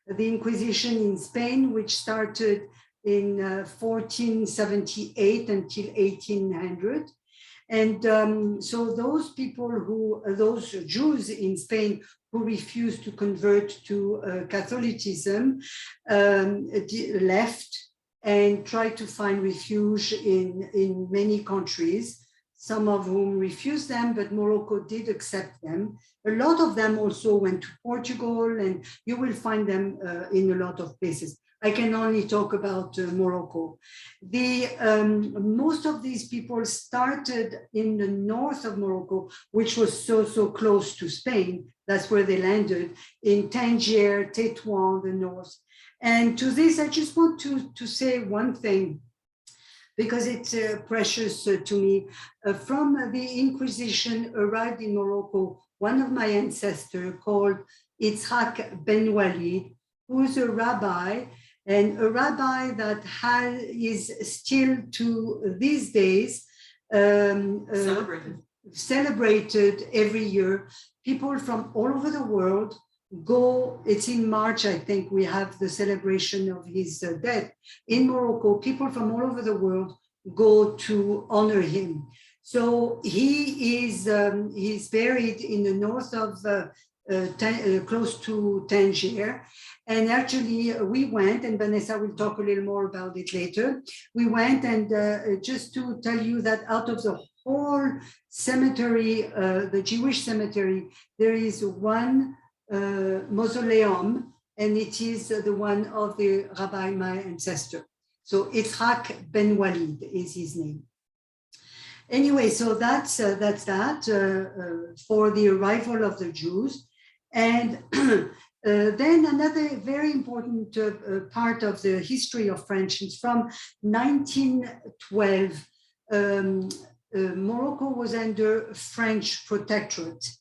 The Inquisition in Spain, which started in 1478 until 1800. And so those those Jews in Spain who refused to convert to Catholicism left and tried to find refuge in many countries, some of whom refused them, but Morocco did accept them. A lot of them also went to Portugal, and you will find them in a lot of places. I can only talk about Morocco. Most of these people started in the north of Morocco, which was so close to Spain. That's where they landed, in Tangier, Tétouan, the north. And to this, I just want to say one thing, because it's precious to me. From the Inquisition arrived in Morocco, one of my ancestors called Yitzhak Ben Walid, who is a rabbi, and a rabbi that is still to these days celebrated every year. People from all over the world go. It's in March, I think, we have the celebration of his death. In Morocco, people from all over the world go to honor him. So he is he's buried in the north of close to Tangier. And actually we went, and Vanessa will talk a little more about it later. We went, and just to tell you that out of the whole cemetery, the Jewish cemetery, there is one mausoleum, and it is the one of the rabbi, my ancestor. So Yitzhak Ben Walid is his name. Anyway, so that's that for the arrival of the Jews. And Then another very important part of the history of French is from 1912. Morocco was under French protectorate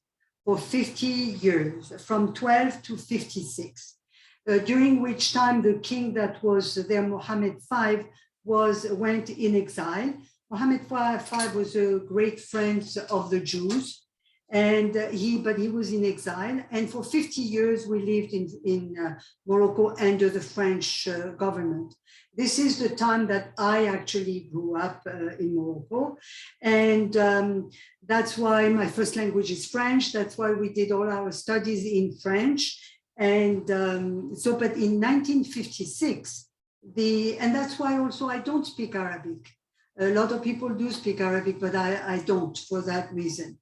for 50 years, from 12 to 56, during which time the king that was there, Mohammed V, went in exile. Mohammed V was a great friend of the Jews, and he was in exile. And for 50 years, we lived in Morocco under the French government. This is the time that I actually grew up in Morocco. And that's why my first language is French. That's why we did all our studies in French. And but in 1956, and that's why also I don't speak Arabic. A lot of people do speak Arabic, but I don't for that reason.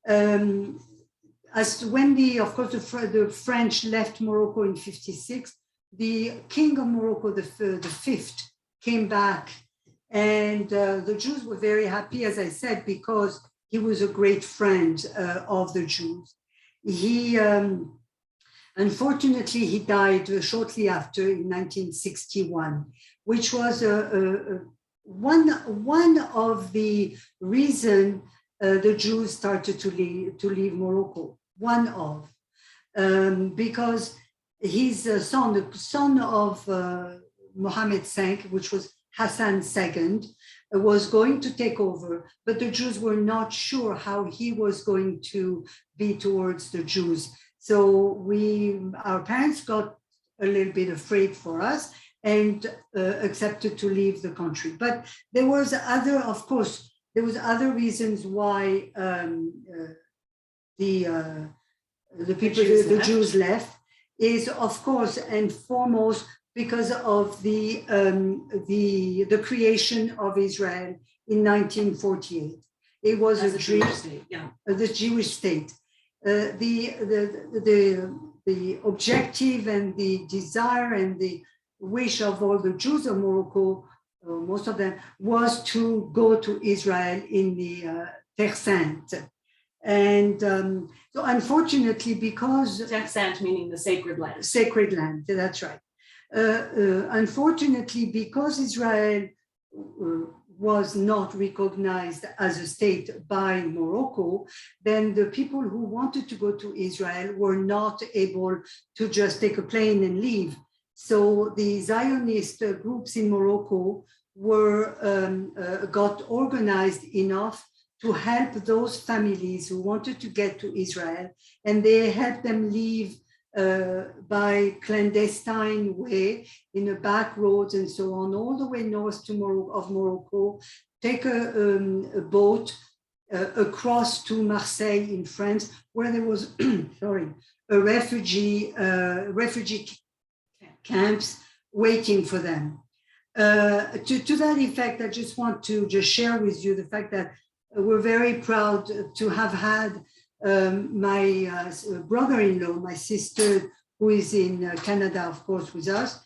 As when of course, the French left Morocco in 56, the king of Morocco, the fifth, came back, and the Jews were very happy, as I said, because he was a great friend of the Jews. He, unfortunately, he died shortly after in 1961, which was one of the reasons the Jews started to leave Morocco. One of, because his son, the son of Mohammed II, which was Hassan II, was going to take over, but the Jews were not sure how he was going to be towards the Jews. So our parents got a little bit afraid for us and accepted to leave the country. But there was other reasons why the Jews left. Is of course and foremost because of the creation of Israel in 1948. It was a Jewish state, the Jewish state. The objective and the desire and the wish of all the Jews of Morocco, most of them, was to go to Israel in the Terre Sainte. And so unfortunately, because Terre Sainte meaning the sacred land. Sacred land, that's right. Unfortunately, because Israel was not recognized as a state by Morocco, then the people who wanted to go to Israel were not able to just take a plane and leave. So the Zionist groups in Morocco got organized enough to help those families who wanted to get to Israel, and they helped them leave by clandestine way in the back roads and so on, all the way north of Morocco, take a boat across to Marseille in France, where there was, a refugee camps waiting for them. To that effect, I just want to share with you the fact that we're very proud to have had my brother-in-law, my sister, who is in Canada, of course, with us.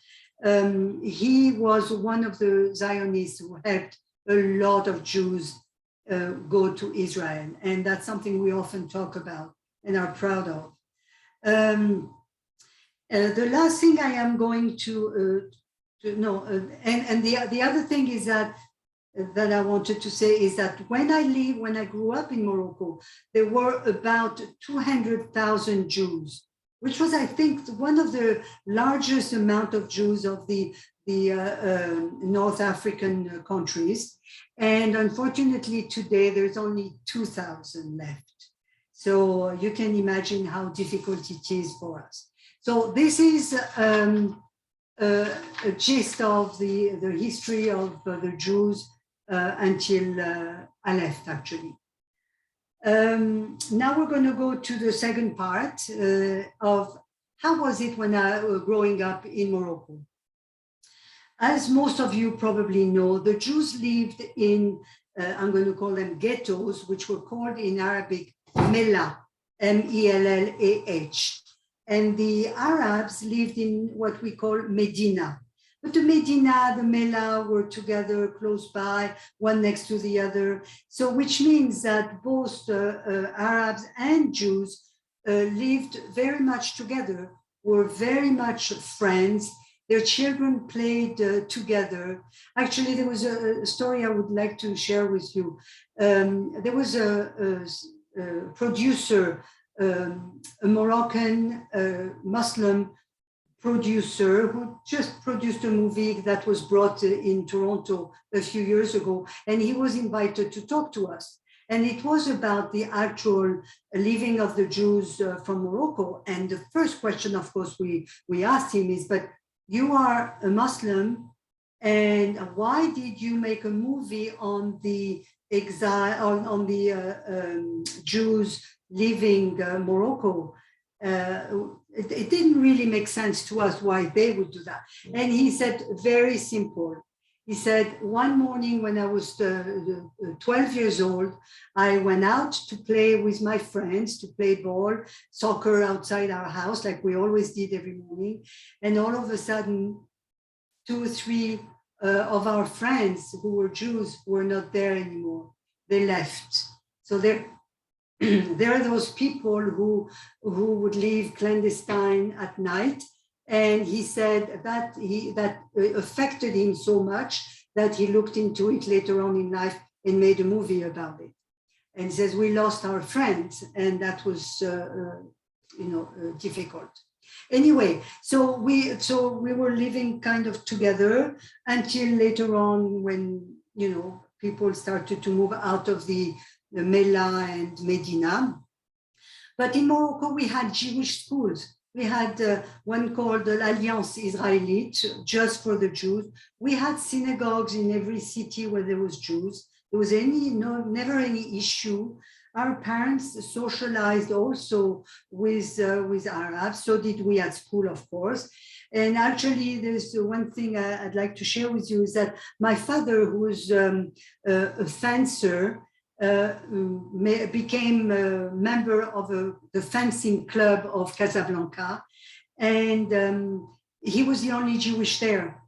He was one of the Zionists who helped a lot of Jews go to Israel. And that's something we often talk about and are proud of. The last thing I am going to know, and the other thing is that I wanted to say is that when I grew up in Morocco, there were about 200,000 Jews, which was, I think, one of the largest amount of Jews of the North African countries. And unfortunately, today, there's only 2,000 left. So you can imagine how difficult it is for us. So this is a gist of the history of the Jews until I left, actually. Now we're going to go to the second part of how was it when I was growing up in Morocco. As most of you probably know, the Jews lived in, I'm going to call them ghettos, which were called in Arabic Mellah, M-E-L-L-A-H. And the Arabs lived in what we call Medina. But the Medina, the Mellah were together close by, one next to the other. So which means that both Arabs and Jews lived very much together were very much friends. Their children played together. Actually, there was a story I would like to share with you. There was a producer, a Moroccan Muslim producer who just produced a movie that was brought in Toronto a few years ago, and he was invited to talk to us. And it was about the actual living of the Jews from Morocco. And the first question, of course, we asked him is, but you are a Muslim, and why did you make a movie on the exile, on the Jews leaving Morocco? It didn't really make sense to us why they would do that. And he said, very simple. He said, one morning when I was 12 years old, I went out to play with my friends, to play ball, soccer outside our house, like we always did every morning. And all of a sudden, 2 or 3 of our friends who were Jews were not there anymore. They left. So there are those people who would leave clandestine at night. And he said that that affected him so much that he looked into it later on in life and made a movie about it. And he says, we lost our friends, and that was difficult. Anyway, so we were living kind of together until later on when people started to move out of the Mela and Medina. But in Morocco, we had Jewish schools. We had one called the Alliance Israelite, just for the Jews. We had synagogues in every city where there was Jews. There was never any issue. Our parents socialized also with Arabs. So did we at school, of course. And actually, there's one thing I'd like to share with you is that my father, who was a fencer, became a member of the fencing club of Casablanca, and he was the only Jewish there,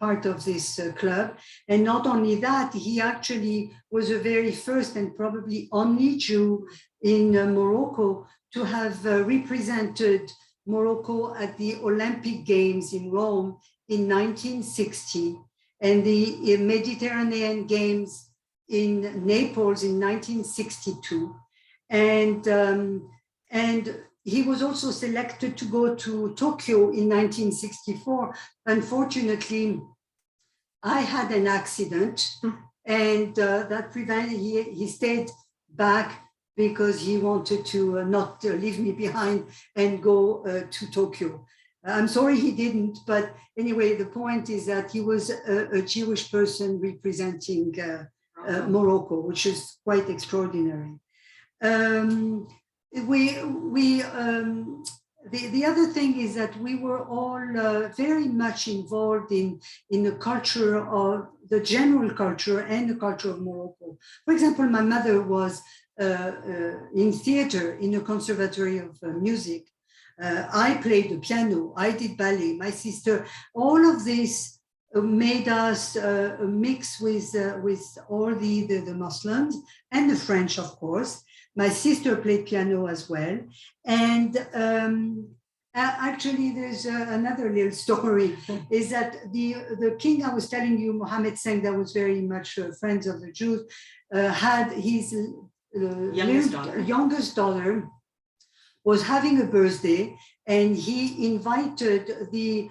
part of this club. And not only that, he actually was the very first and probably only Jew in Morocco to have represented Morocco at the Olympic Games in Rome in 1960, and the Mediterranean Games in Naples in 1962, and he was also selected to go to Tokyo in 1964. Unfortunately, I had an accident, and that prevented. He stayed back because he wanted to not leave me behind and go to Tokyo. I'm sorry he didn't, but anyway, the point is that he was a Jewish person representing Morocco, which is quite extraordinary. The other thing is that we were all very much involved in the culture of the general culture and the culture of Morocco. For example, my mother was in theater in a conservatory of music. I played the piano, I did ballet, my sister, all of this made us mix with all the Muslims and the French, of course. My sister played piano as well. And actually, there's another little story, is that the king I was telling you, Mohammed V, that was very much friends of the Jews, had his youngest daughter was having a birthday, and he invited the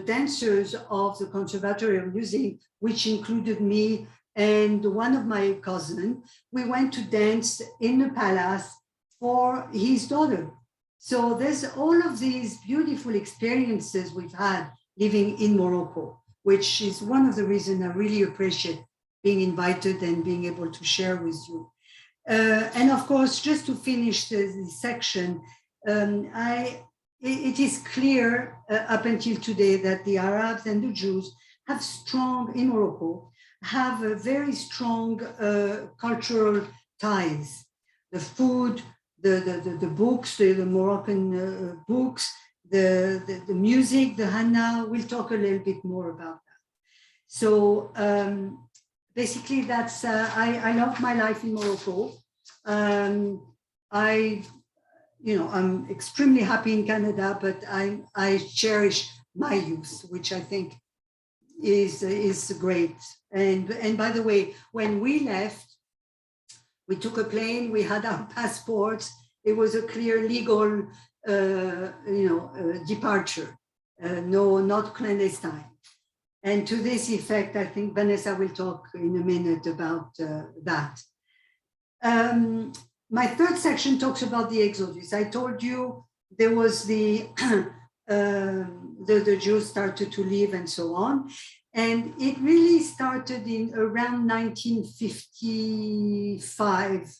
dancers of the Conservatory of Music, which included me and one of my cousins. We went to dance in the palace for his daughter. So there's all of these beautiful experiences we've had living in Morocco, which is one of the reasons I really appreciate being invited and being able to share with you. And of course, just to finish this section, it is clear up until today that the Arabs and the Jews have in Morocco, have a very strong cultural ties. The food, the books, the Moroccan books, the music, the henna. We'll talk a little bit more about that. So basically, that's I love my life in Morocco. I'm extremely happy in Canada, but I cherish my youth, which I think is great. And by the way, when we left, we took a plane, we had our passports. It was a clear legal, departure, no, not clandestine. And to this effect, I think Vanessa will talk in a minute about that. My third section talks about the Exodus. I told you there was the Jews started to leave and so on. And it really started in around 1955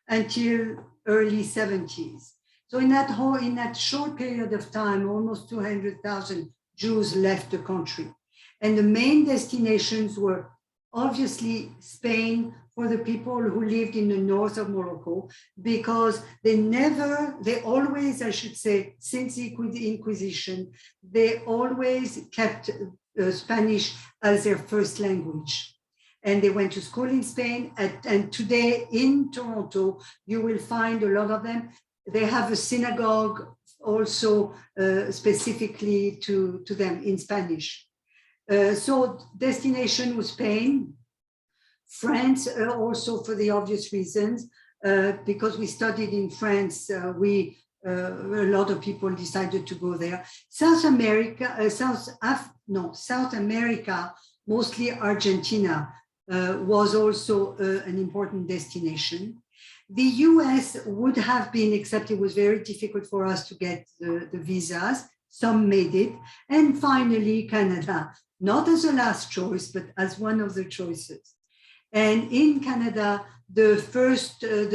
until early 70s. So in that short period of time, almost 200,000 Jews left the country. And the main destinations were obviously Spain for the people who lived in the north of Morocco, because they always, I should say, since the Inquisition, they always kept Spanish as their first language. And they went to school in Spain. And today in Toronto, you will find a lot of them. They have a synagogue also specifically to them in Spanish. So destination was Spain, France also for the obvious reasons, because we studied in France, a lot of people decided to go there. South America, mostly Argentina, was also an important destination. The US would have been, except it was very difficult for us to get the visas. Some made it. And finally, Canada, not as a last choice, but as one of the choices. And in Canada, the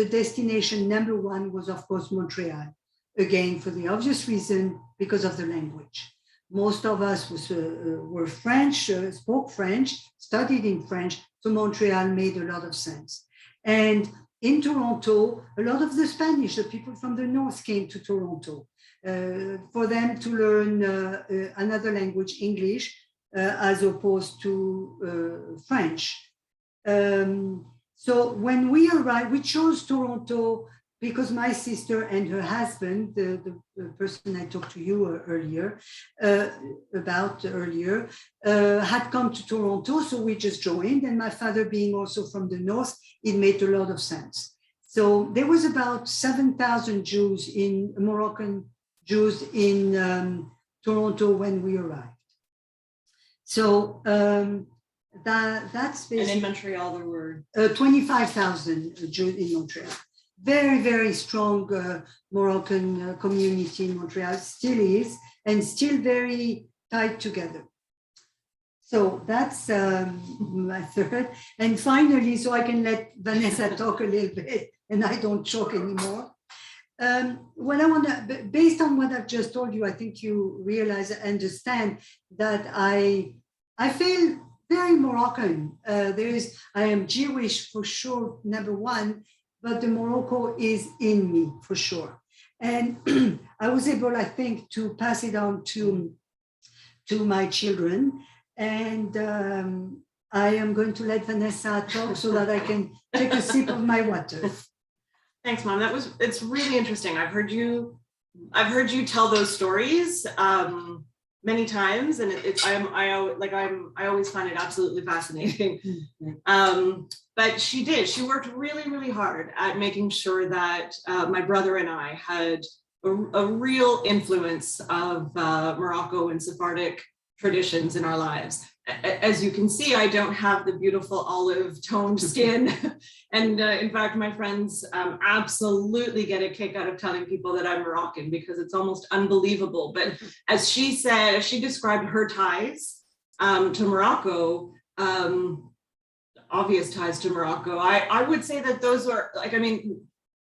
destination number one was, of course, Montreal. Again, for the obvious reason, because of the language. Most of us were French, spoke French, studied in French, so Montreal made a lot of sense. And in Toronto, a lot of the Spanish, the people from the north came to Toronto for them to learn another language, English, as opposed to French. So when we arrived, we chose Toronto because my sister and her husband, the person I talked to you about earlier, had come to Toronto, so we just joined. And my father being also from the north, it made a lot of sense. So there was about 7,000 Moroccan Jews in Toronto when we arrived. So that's basically. And in Montreal, there were 25,000 Jews in Montreal. Very, very strong Moroccan community in Montreal, still is, and still very tied together. So that's my third. And finally, so I can let Vanessa talk a little bit and I don't choke anymore. What I want to, based on what I've just told you, I think you realize and understand that I feel very Moroccan. I am Jewish for sure, number one, but the Morocco is in me for sure. And I was able, I think, to pass it on to my children. And I am going to let Vanessa talk so that I can take a sip of my water. Thanks, Mom. It's really interesting. I've heard you tell those stories many times, and I always find it absolutely fascinating. But she worked really, really hard at making sure that my brother and I had a real influence of Morocco and Sephardic traditions in our lives. As you can see, I don't have the beautiful olive toned skin. And in fact, my friends absolutely get a kick out of telling people that I'm Moroccan because it's almost unbelievable. But as she said, as she described her ties to Morocco, obvious ties to Morocco, I would say that those are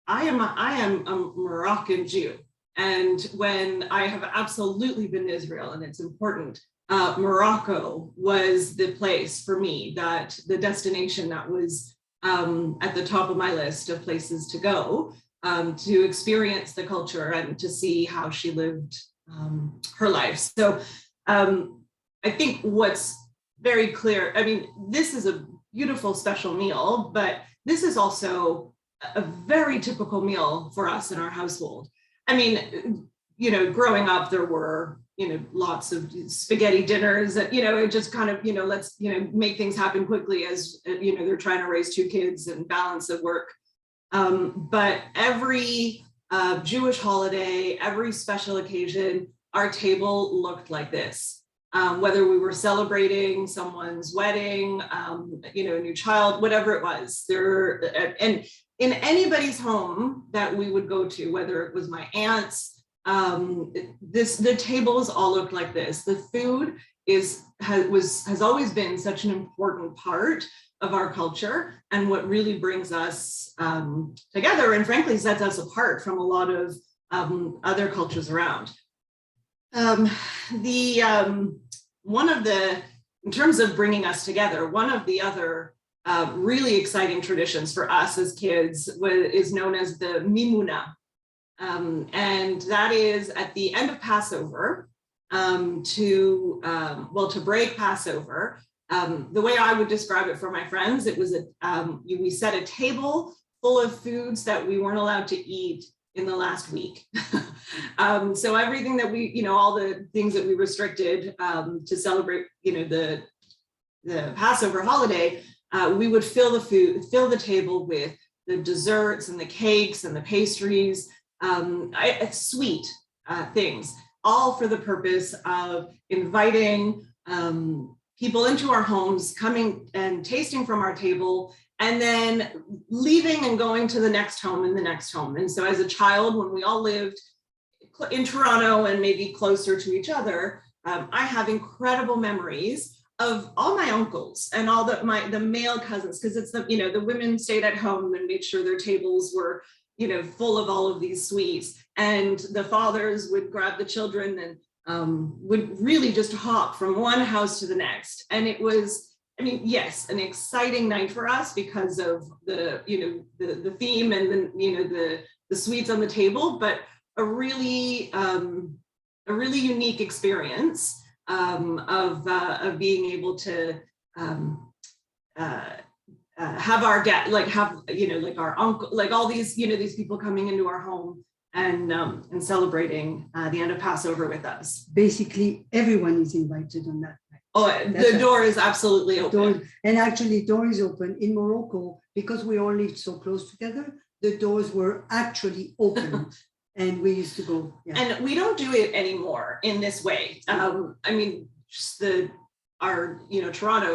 I am a Moroccan Jew. And when I have absolutely been to Israel, and it's important, Morocco was the place for me, that the destination that was at the top of my list of places to go to experience the culture and to see how she lived her life. So I think what's very clear, this is a beautiful special meal, but this is also a very typical meal for us in our household. I mean, growing up, there were, lots of spaghetti dinners, it just kind of, let's, make things happen quickly as, they're trying to raise 2 kids and balance of work. But every Jewish holiday, every special occasion, our table looked like this. Whether we were celebrating someone's wedding, a new child, whatever it was, and in anybody's home that we would go to, whether it was my aunt's, the tables all looked like this. The food has always been such an important part of our culture and what really brings us together, and frankly sets us apart from a lot of other cultures around. In terms of bringing us together, one of the other really exciting traditions for us as kids is known as the Mimuna. And that is at the end of Passover, to break Passover. The way I would describe it for my friends, it was we set a table full of foods that we weren't allowed to eat in the last week. So everything that all the things that we restricted to celebrate, the Passover holiday, we would fill the table with the desserts and the cakes and the pastries, sweet things, all for the purpose of inviting people into our homes, coming and tasting from our table, and then leaving and going to the next home and the next home. And so as a child, when we all lived in Toronto and maybe closer to each other, I have incredible memories of all my uncles and all the male cousins, because it's the women stayed at home and made sure their tables were full of all of these sweets, and the fathers would grab the children and would really just hop from one house to the next. And it was, yes, an exciting night for us because of the theme and the sweets on the table, but a really unique experience of being able to have our dad, our uncle, all these, these people coming into our home and celebrating the end of Passover with us. Basically, everyone is invited on that night. Oh, the door is absolutely open. And actually, door is open in Morocco because we all lived so close together. The doors were actually open, and we used to go. Yeah. And we don't do it anymore in this way. Toronto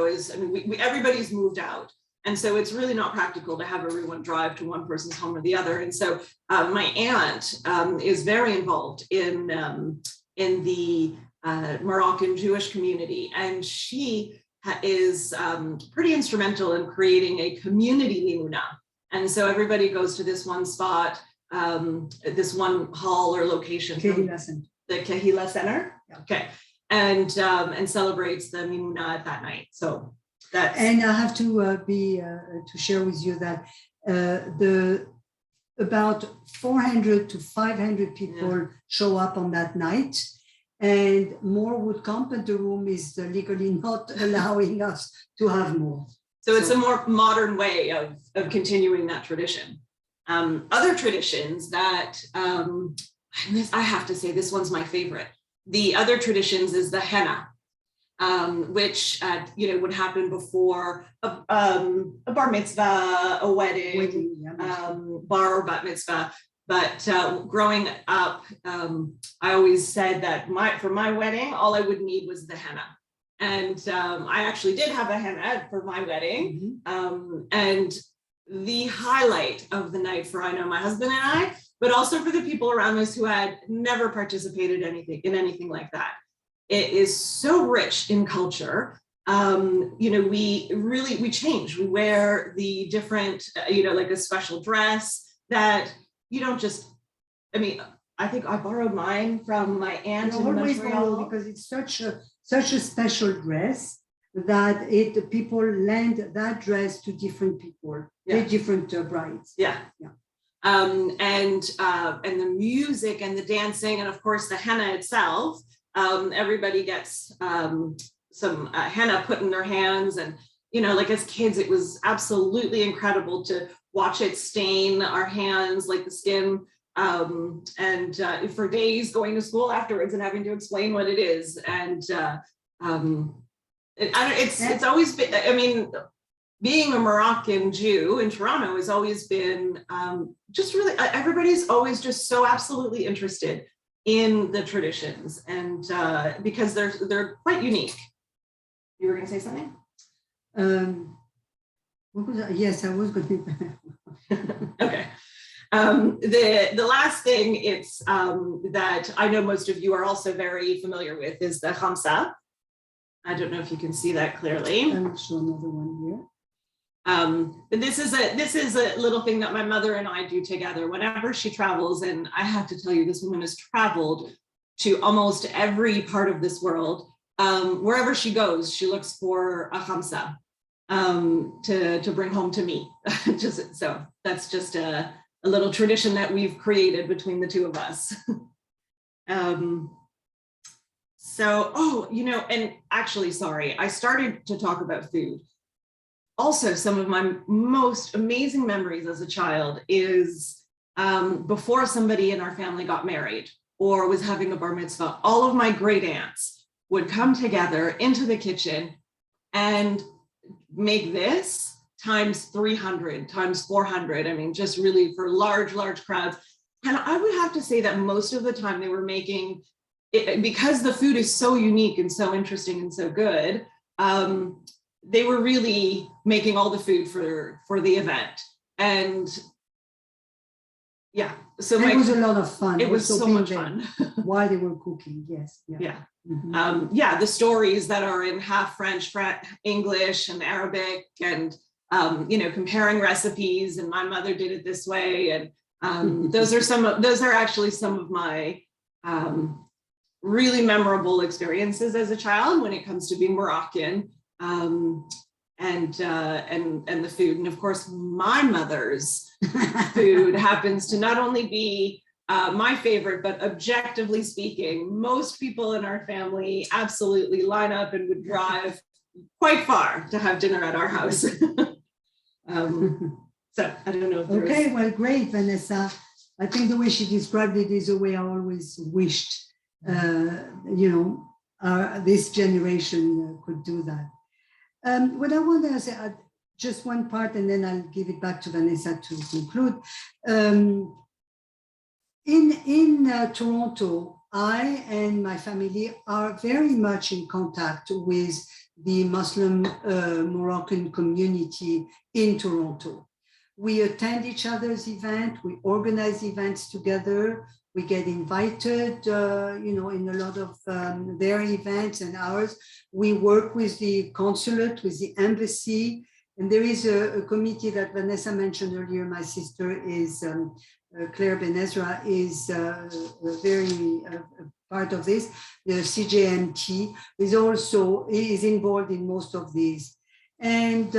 is. Everybody's moved out. And so it's really not practical to have everyone drive to one person's home or the other. And so my aunt is very involved in the Moroccan Jewish community. And she is pretty instrumental in creating a community mimuna. And so everybody goes to this one spot, this one hall or location. Kahila Center. The Kahila Center? Yeah. Okay. And celebrates the mimuna at that night. So and I have to share with you that about 400 to 500 people show up on that night, and more would come, but the room is legally not allowing us to have more. So it's a more modern way of continuing that tradition. Other traditions that I have to say, this one's my favorite. The other traditions is the henna. Which would happen before a bar mitzvah, a wedding, bar or bat mitzvah. But growing up, I always said that for my wedding, all I would need was the henna. And I actually did have a henna for my wedding. Mm-hmm. And the highlight of the night for my husband and I, but also for the people around us who had never participated in anything like that. It is so rich in culture. We change. We wear the different, like a special dress that you don't just. I think I borrowed mine from my aunt. Always borrow, because it's such a special dress that people lend that dress to different people, different brides. Yeah. And the music and the dancing, and of course the henna itself. Everybody gets some henna put in their hands, and as kids, it was absolutely incredible to watch it stain our hands, like the skin for days going to school afterwards and having to explain what it is. And it's always been, I mean, being a Moroccan Jew in Toronto has always been just really, everybody's always just so absolutely interested in the traditions, and because they're quite unique. You were going to say something? Yes, I was going to. Okay. The last thing it's that I know most of you are also very familiar with is the Khamsa. I don't know if you can see that clearly. I will show another one here. But this is a little thing that my mother and I do together whenever she travels. And I have to tell you, this woman has traveled to almost every part of this world. Wherever she goes, she looks for a khamsa to bring home to me. So that's just a little tradition that we've created between the two of us. And actually, sorry, I started to talk about food. Also, some of my most amazing memories as a child is before somebody in our family got married or was having a bar mitzvah, all of my great aunts would come together into the kitchen and make this times 300, times 400. I mean, just really for large crowds. And I would have to say that most of the time they were making it, because the food is so unique and so interesting and so good, they were really making all the food for the event. And yeah, so it was a lot of fun. It was so much fun. While they were cooking, yes. Yeah. Mm-hmm. The stories that are in half French, English and Arabic, and comparing recipes, and my mother did it this way. And those are actually some of my really memorable experiences as a child when it comes to being Moroccan. And the food, and of course my mother's food happens to not only be my favorite, but objectively speaking, most people in our family absolutely line up and would drive quite far to have dinner at our house. So I don't know if okay, well, great, Vanessa. I think the way she described it is the way I always wished this generation could do that. What I want to say, just one part, and then I'll give it back to Vanessa to conclude. In Toronto, I and my family are very much in contact with the Muslim Moroccan community in Toronto. We attend each other's events, we organize events together, we get invited, in a lot of their events and ours. We work with the consulate, with the embassy, and there is a committee that Vanessa mentioned earlier. My sister is, Claire Ben-Ezra, is very part of this. The CJMT is involved in most of these. And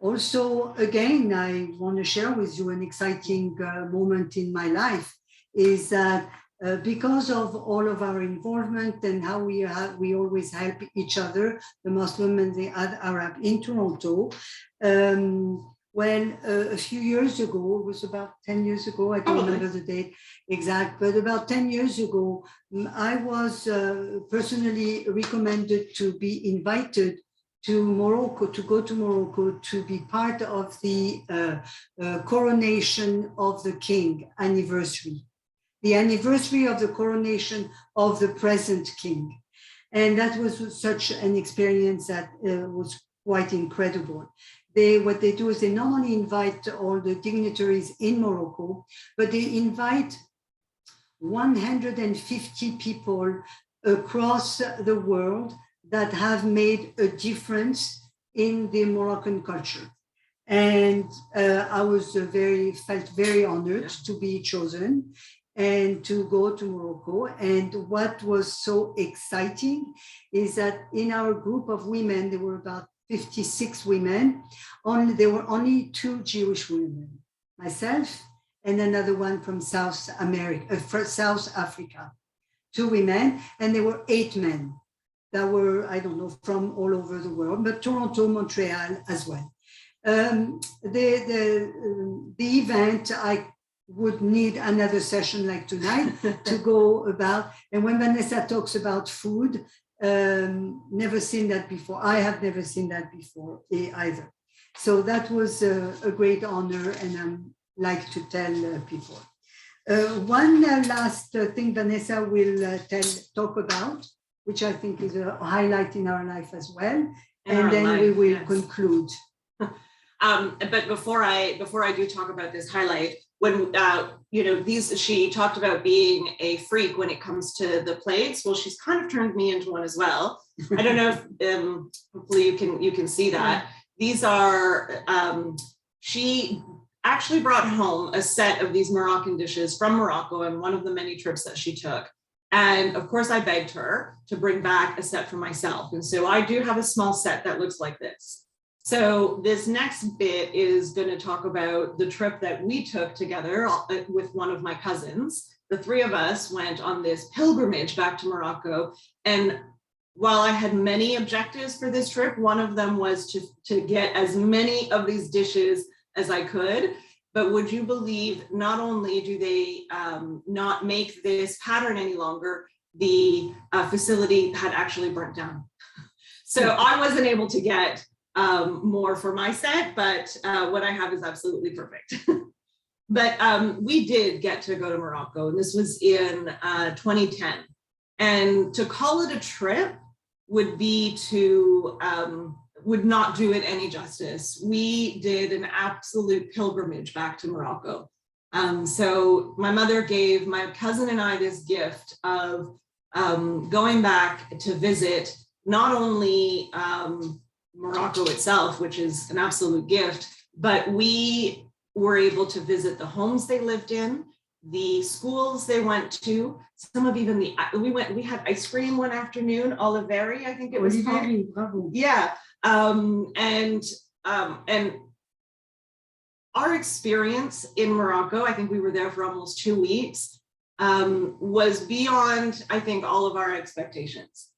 also, again, I want to share with you an exciting moment in my life, is that because of all of our involvement and how we always help each other, the Muslim and the Arab in Toronto, when a few years ago, it was about 10 years ago, I don't remember the date exact, but about 10 years ago, I was personally recommended to be invited to Morocco, to go to Morocco to be part of the coronation of the king anniversary. The anniversary of the coronation of the present king. And that was such an experience that was quite incredible. What they do is they not only invite all the dignitaries in Morocco, but they invite 150 people across the world that have made a difference in the Moroccan culture. And I was felt very honored to be chosen and to go to Morocco. And what was so exciting is that in our group of women, there were about 56 women, there were only 2 Jewish women, myself and another one from South Africa, 2 women, and there were 8 men that were, I don't know, from all over the world, but Toronto, Montreal as well. The event, would need another session like tonight to go about. And when Vanessa talks about food, never seen that before. I have never seen that before either. So that was a great honor, and I'm like to tell people. One last thing Vanessa will talk about, which I think is a highlight in our life as well, and then we will conclude. But before I do talk about this highlight, when she talked about being a freak when it comes to the plates. Well, she's kind of turned me into one as well. I don't know if hopefully you can see that. These are she actually brought home a set of these Moroccan dishes from Morocco on one of the many trips that she took. And of course, I begged her to bring back a set for myself. And so I do have a small set that looks like this. So this next bit is going to talk about the trip that we took together with one of my cousins. The three of us went on this pilgrimage back to Morocco. And while I had many objectives for this trip, one of them was to get as many of these dishes as I could. But would you believe, not only do they not make this pattern any longer, the facility had actually burnt down. So I wasn't able to get more for my set, but what I have is absolutely perfect. But we did get to go to Morocco, and this was in 2010. And to call it a trip would be to would not do it any justice. We did an absolute pilgrimage back to Morocco. So my mother gave my cousin and I this gift of going back to visit not only Morocco itself, which is an absolute gift, but we were able to visit the homes they lived in, the schools they went to, some of even we had ice cream one afternoon, Oliveri, I think it was called. Yeah. And our experience in Morocco, I think we were there for almost 2 weeks, was beyond, I think, all of our expectations.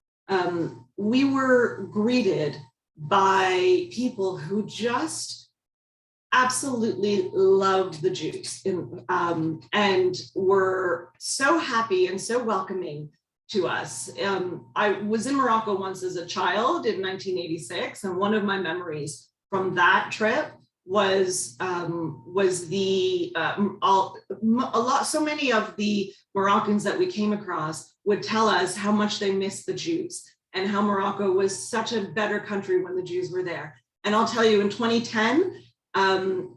We were greeted by people who just absolutely loved the Jews and were so happy and so welcoming to us. I was in Morocco once as a child in 1986, and one of my memories from that trip was so many of the Moroccans that we came across would tell us how much they missed the Jews and how Morocco was such a better country when the Jews were there. And I'll tell you, in 2010,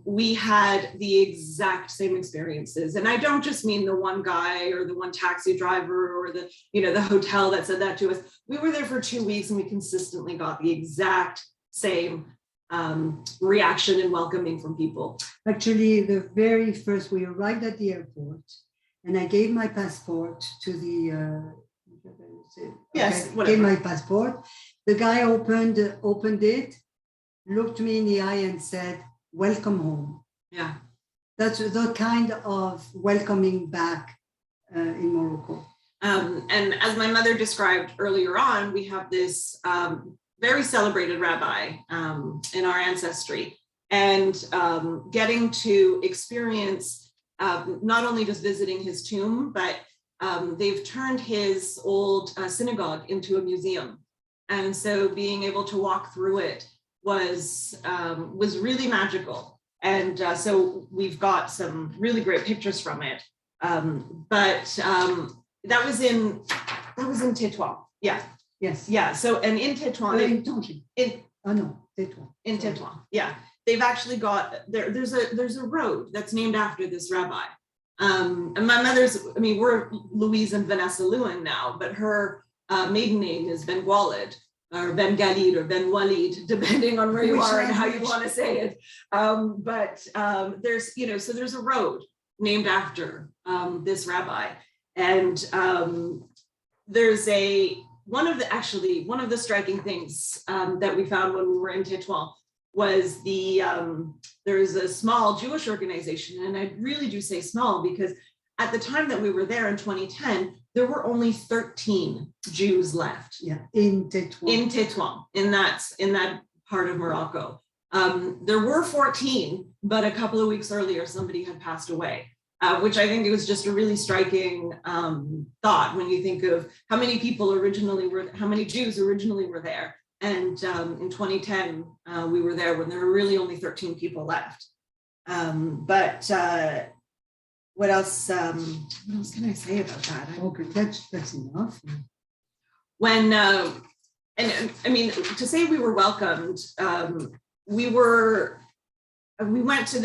we had the exact same experiences. And I don't just mean the one guy or the one taxi driver or the hotel that said that to us. We were there for 2 weeks and we consistently got the exact same reaction and welcoming from people. Actually, the very first, we arrived at the airport and I gave my passport to the, gave my passport. The guy opened it, looked me in the eye and said, "Welcome home." Yeah. That's the kind of welcoming back in Morocco. And as my mother described earlier on, we have this very celebrated rabbi in our ancestry, and getting to experience not only just visiting his tomb, but they've turned his old synagogue into a museum. And so being able to walk through it was really magical. And so we've got some really great pictures from it. But that was in Tétouan. Yeah. Yes. Yeah. So, and in Tétouan, in Tétouan. Yeah. They've actually got there's a road that's named after this rabbi. And my mother's, we're Louise and Vanessa Lewin now, but her maiden name is Ben Walid or Ben Galid or Ben Walid, depending on where you are and how you want to say it. But there's, so there's a road named after this rabbi. And there's one of the striking things that we found when we were in Tétouan was there's a small Jewish organization, and I really do say small because at the time that we were there in 2010, there were only 13 Jews left. Yeah, in Tétouan. In Tétouan, in that part of Morocco. There were 14, but a couple of weeks earlier, somebody had passed away. which I think it was just a really striking thought when you think of how many Jews originally were there. And in 2010, we were there when there were really only 13 people left. What else can I say about that? Okay, that's enough. When and I mean, to say we were welcomed, we went to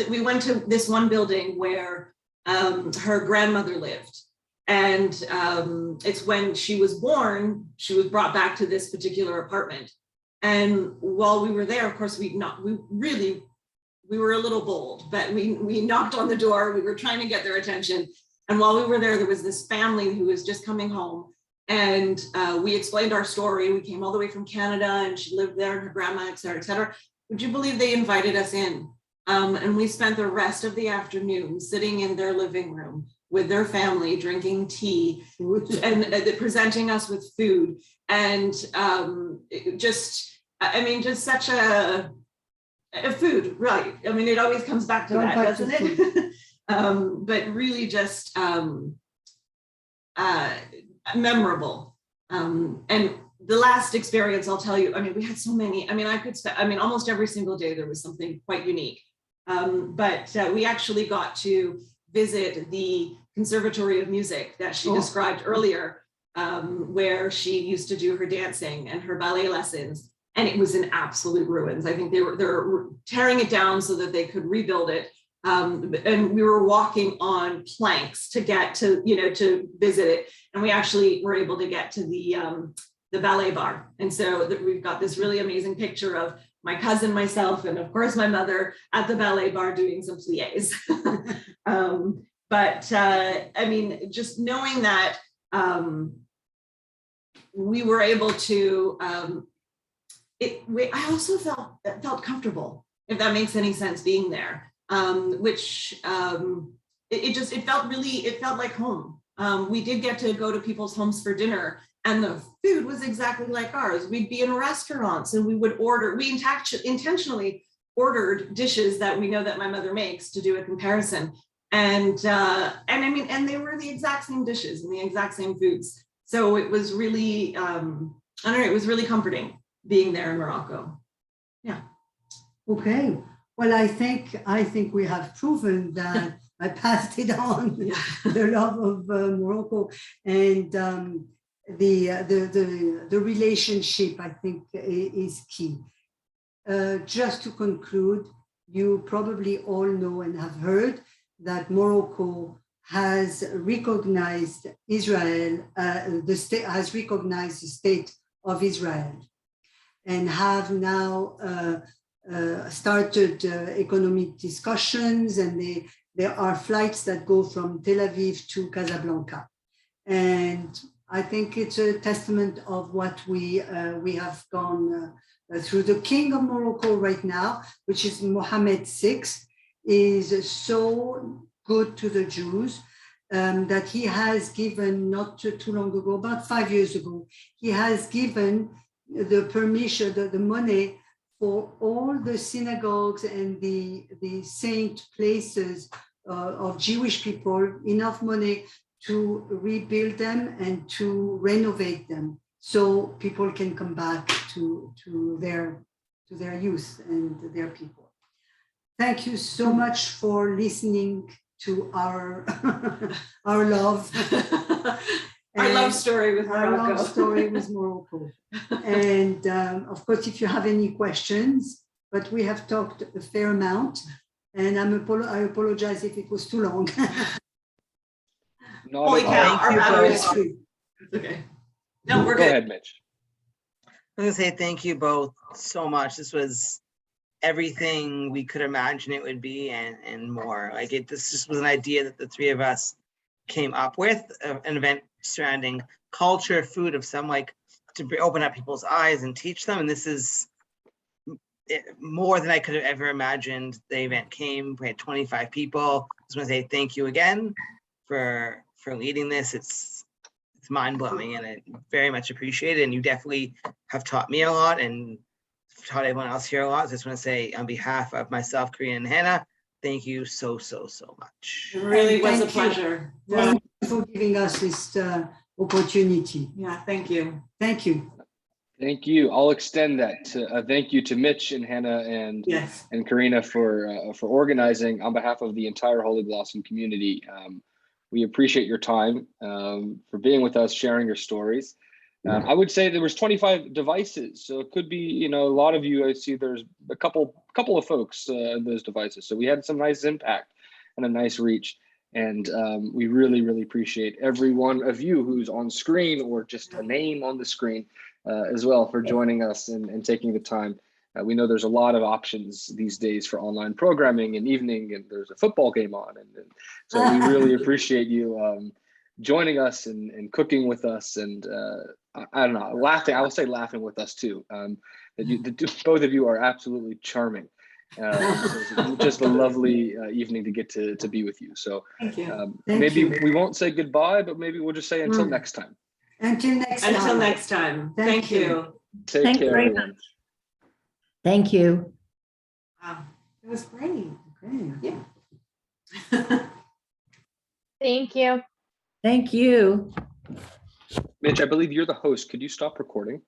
this one building where her grandmother lived, and it's when she was born, she was brought back to this particular apartment. And while we were there, of course, we were a little bold, but we knocked on the door. We were trying to get their attention. And while we were there was this family who was just coming home. And we explained our story. We came all the way from Canada, and she lived there, and her grandma, et cetera, et cetera. Would you believe they invited us in? And we spent the rest of the afternoon sitting in their living room with their family, drinking tea, and presenting us with food. And just such a food, right? I mean, it always comes back to that, doesn't it? But really just memorable. And the last experience, I'll tell you, I mean, we had so many. I mean, almost every single day there was something quite unique. But we actually got to visit the Conservatory of Music that she described earlier, where she used to do her dancing and her ballet lessons. And it was in absolute ruins. I think they were tearing it down so that they could rebuild it. And we were walking on planks to get to, to visit it. And we actually were able to get to the ballet bar. And so we've got this really amazing picture of my cousin, myself, and of course my mother at the ballet bar doing some pliés. I mean, just knowing that we were able to, I also felt comfortable, if that makes any sense, being there. It felt like home. We did get to go to people's homes for dinner, and the food was exactly like ours. We'd be in restaurants and we would order, we intentionally ordered dishes that we know that my mother makes to do a comparison. And they were the exact same dishes and the exact same foods. So it was really, it was really comforting being there in Morocco. Yeah. Okay. Well, I think we have proven that I passed it on, the love of Morocco, and the relationship, I think, is key. Just to conclude, you probably all know and have heard that Morocco has recognized Israel, has recognized the state of Israel, and have now started economic discussions, and there are flights that go from Tel Aviv to Casablanca. And I think it's a testament of what we have gone through. The King of Morocco right now, which is Mohammed VI, is so good to the Jews that he has given, not too long ago, about 5 years ago, he has given the permission, the money for all the synagogues and the saint places of Jewish people, enough money to rebuild them and to renovate them, so people can come back to their youth and their people. Thank you so much for listening to our our love. Our love story with Morocco. Our love story with Morocco. And of course, if you have any questions, but we have talked a fair amount, and I apologize if it was too long. Holy cow, our battery is free. Okay. No, we're good. Go ahead, Mitch. I'm gonna say thank you both so much. This was everything we could imagine it would be, and more. Like this just was an idea that the three of us came up with, an event surrounding culture, food, of some, like, to open up people's eyes and teach them. And this is more than I could have ever imagined. The event came, we had 25 people. I just want to say thank you again for leading this. It's mind-blowing, and I very much appreciate it. And you definitely have taught me a lot and taught everyone else here a lot. So I just want to say, on behalf of myself, Korea, and Hannah, Thank you so much. It really was a Thank you. pleasure. Yeah, Thank you for giving us this opportunity. yeah, thank you. Thank you. Thank you. I'll extend that to thank you to Mitch and Hannah and Yes. Karina for organizing on behalf of the entire Holy Blossom community. We appreciate your time, for being with us, sharing your stories. I would say there was 25 devices, so it could be, you know, a lot of you. I see there's a couple of folks in those devices, so we had some nice impact and a nice reach. And we really appreciate every one of you who's on screen or just a name on the screen as well for joining us and taking the time. We know there's a lot of options these days for online programming and evening, and there's a football game on. And so we really appreciate you joining us and cooking with us. And I don't know, laughing, I will say laughing with us too. Both of you are absolutely charming. Just a lovely evening to get to be with you. So Thank you. maybe we won't say goodbye, but maybe we'll just say until next time. Until next time. Until next time. Thank Thank you. you. Take Thank you care, very everyone. Thank you. Wow, it was great. Okay. Yeah. Thank you. Thank you. Mitch, I believe you're the host. Could you stop recording?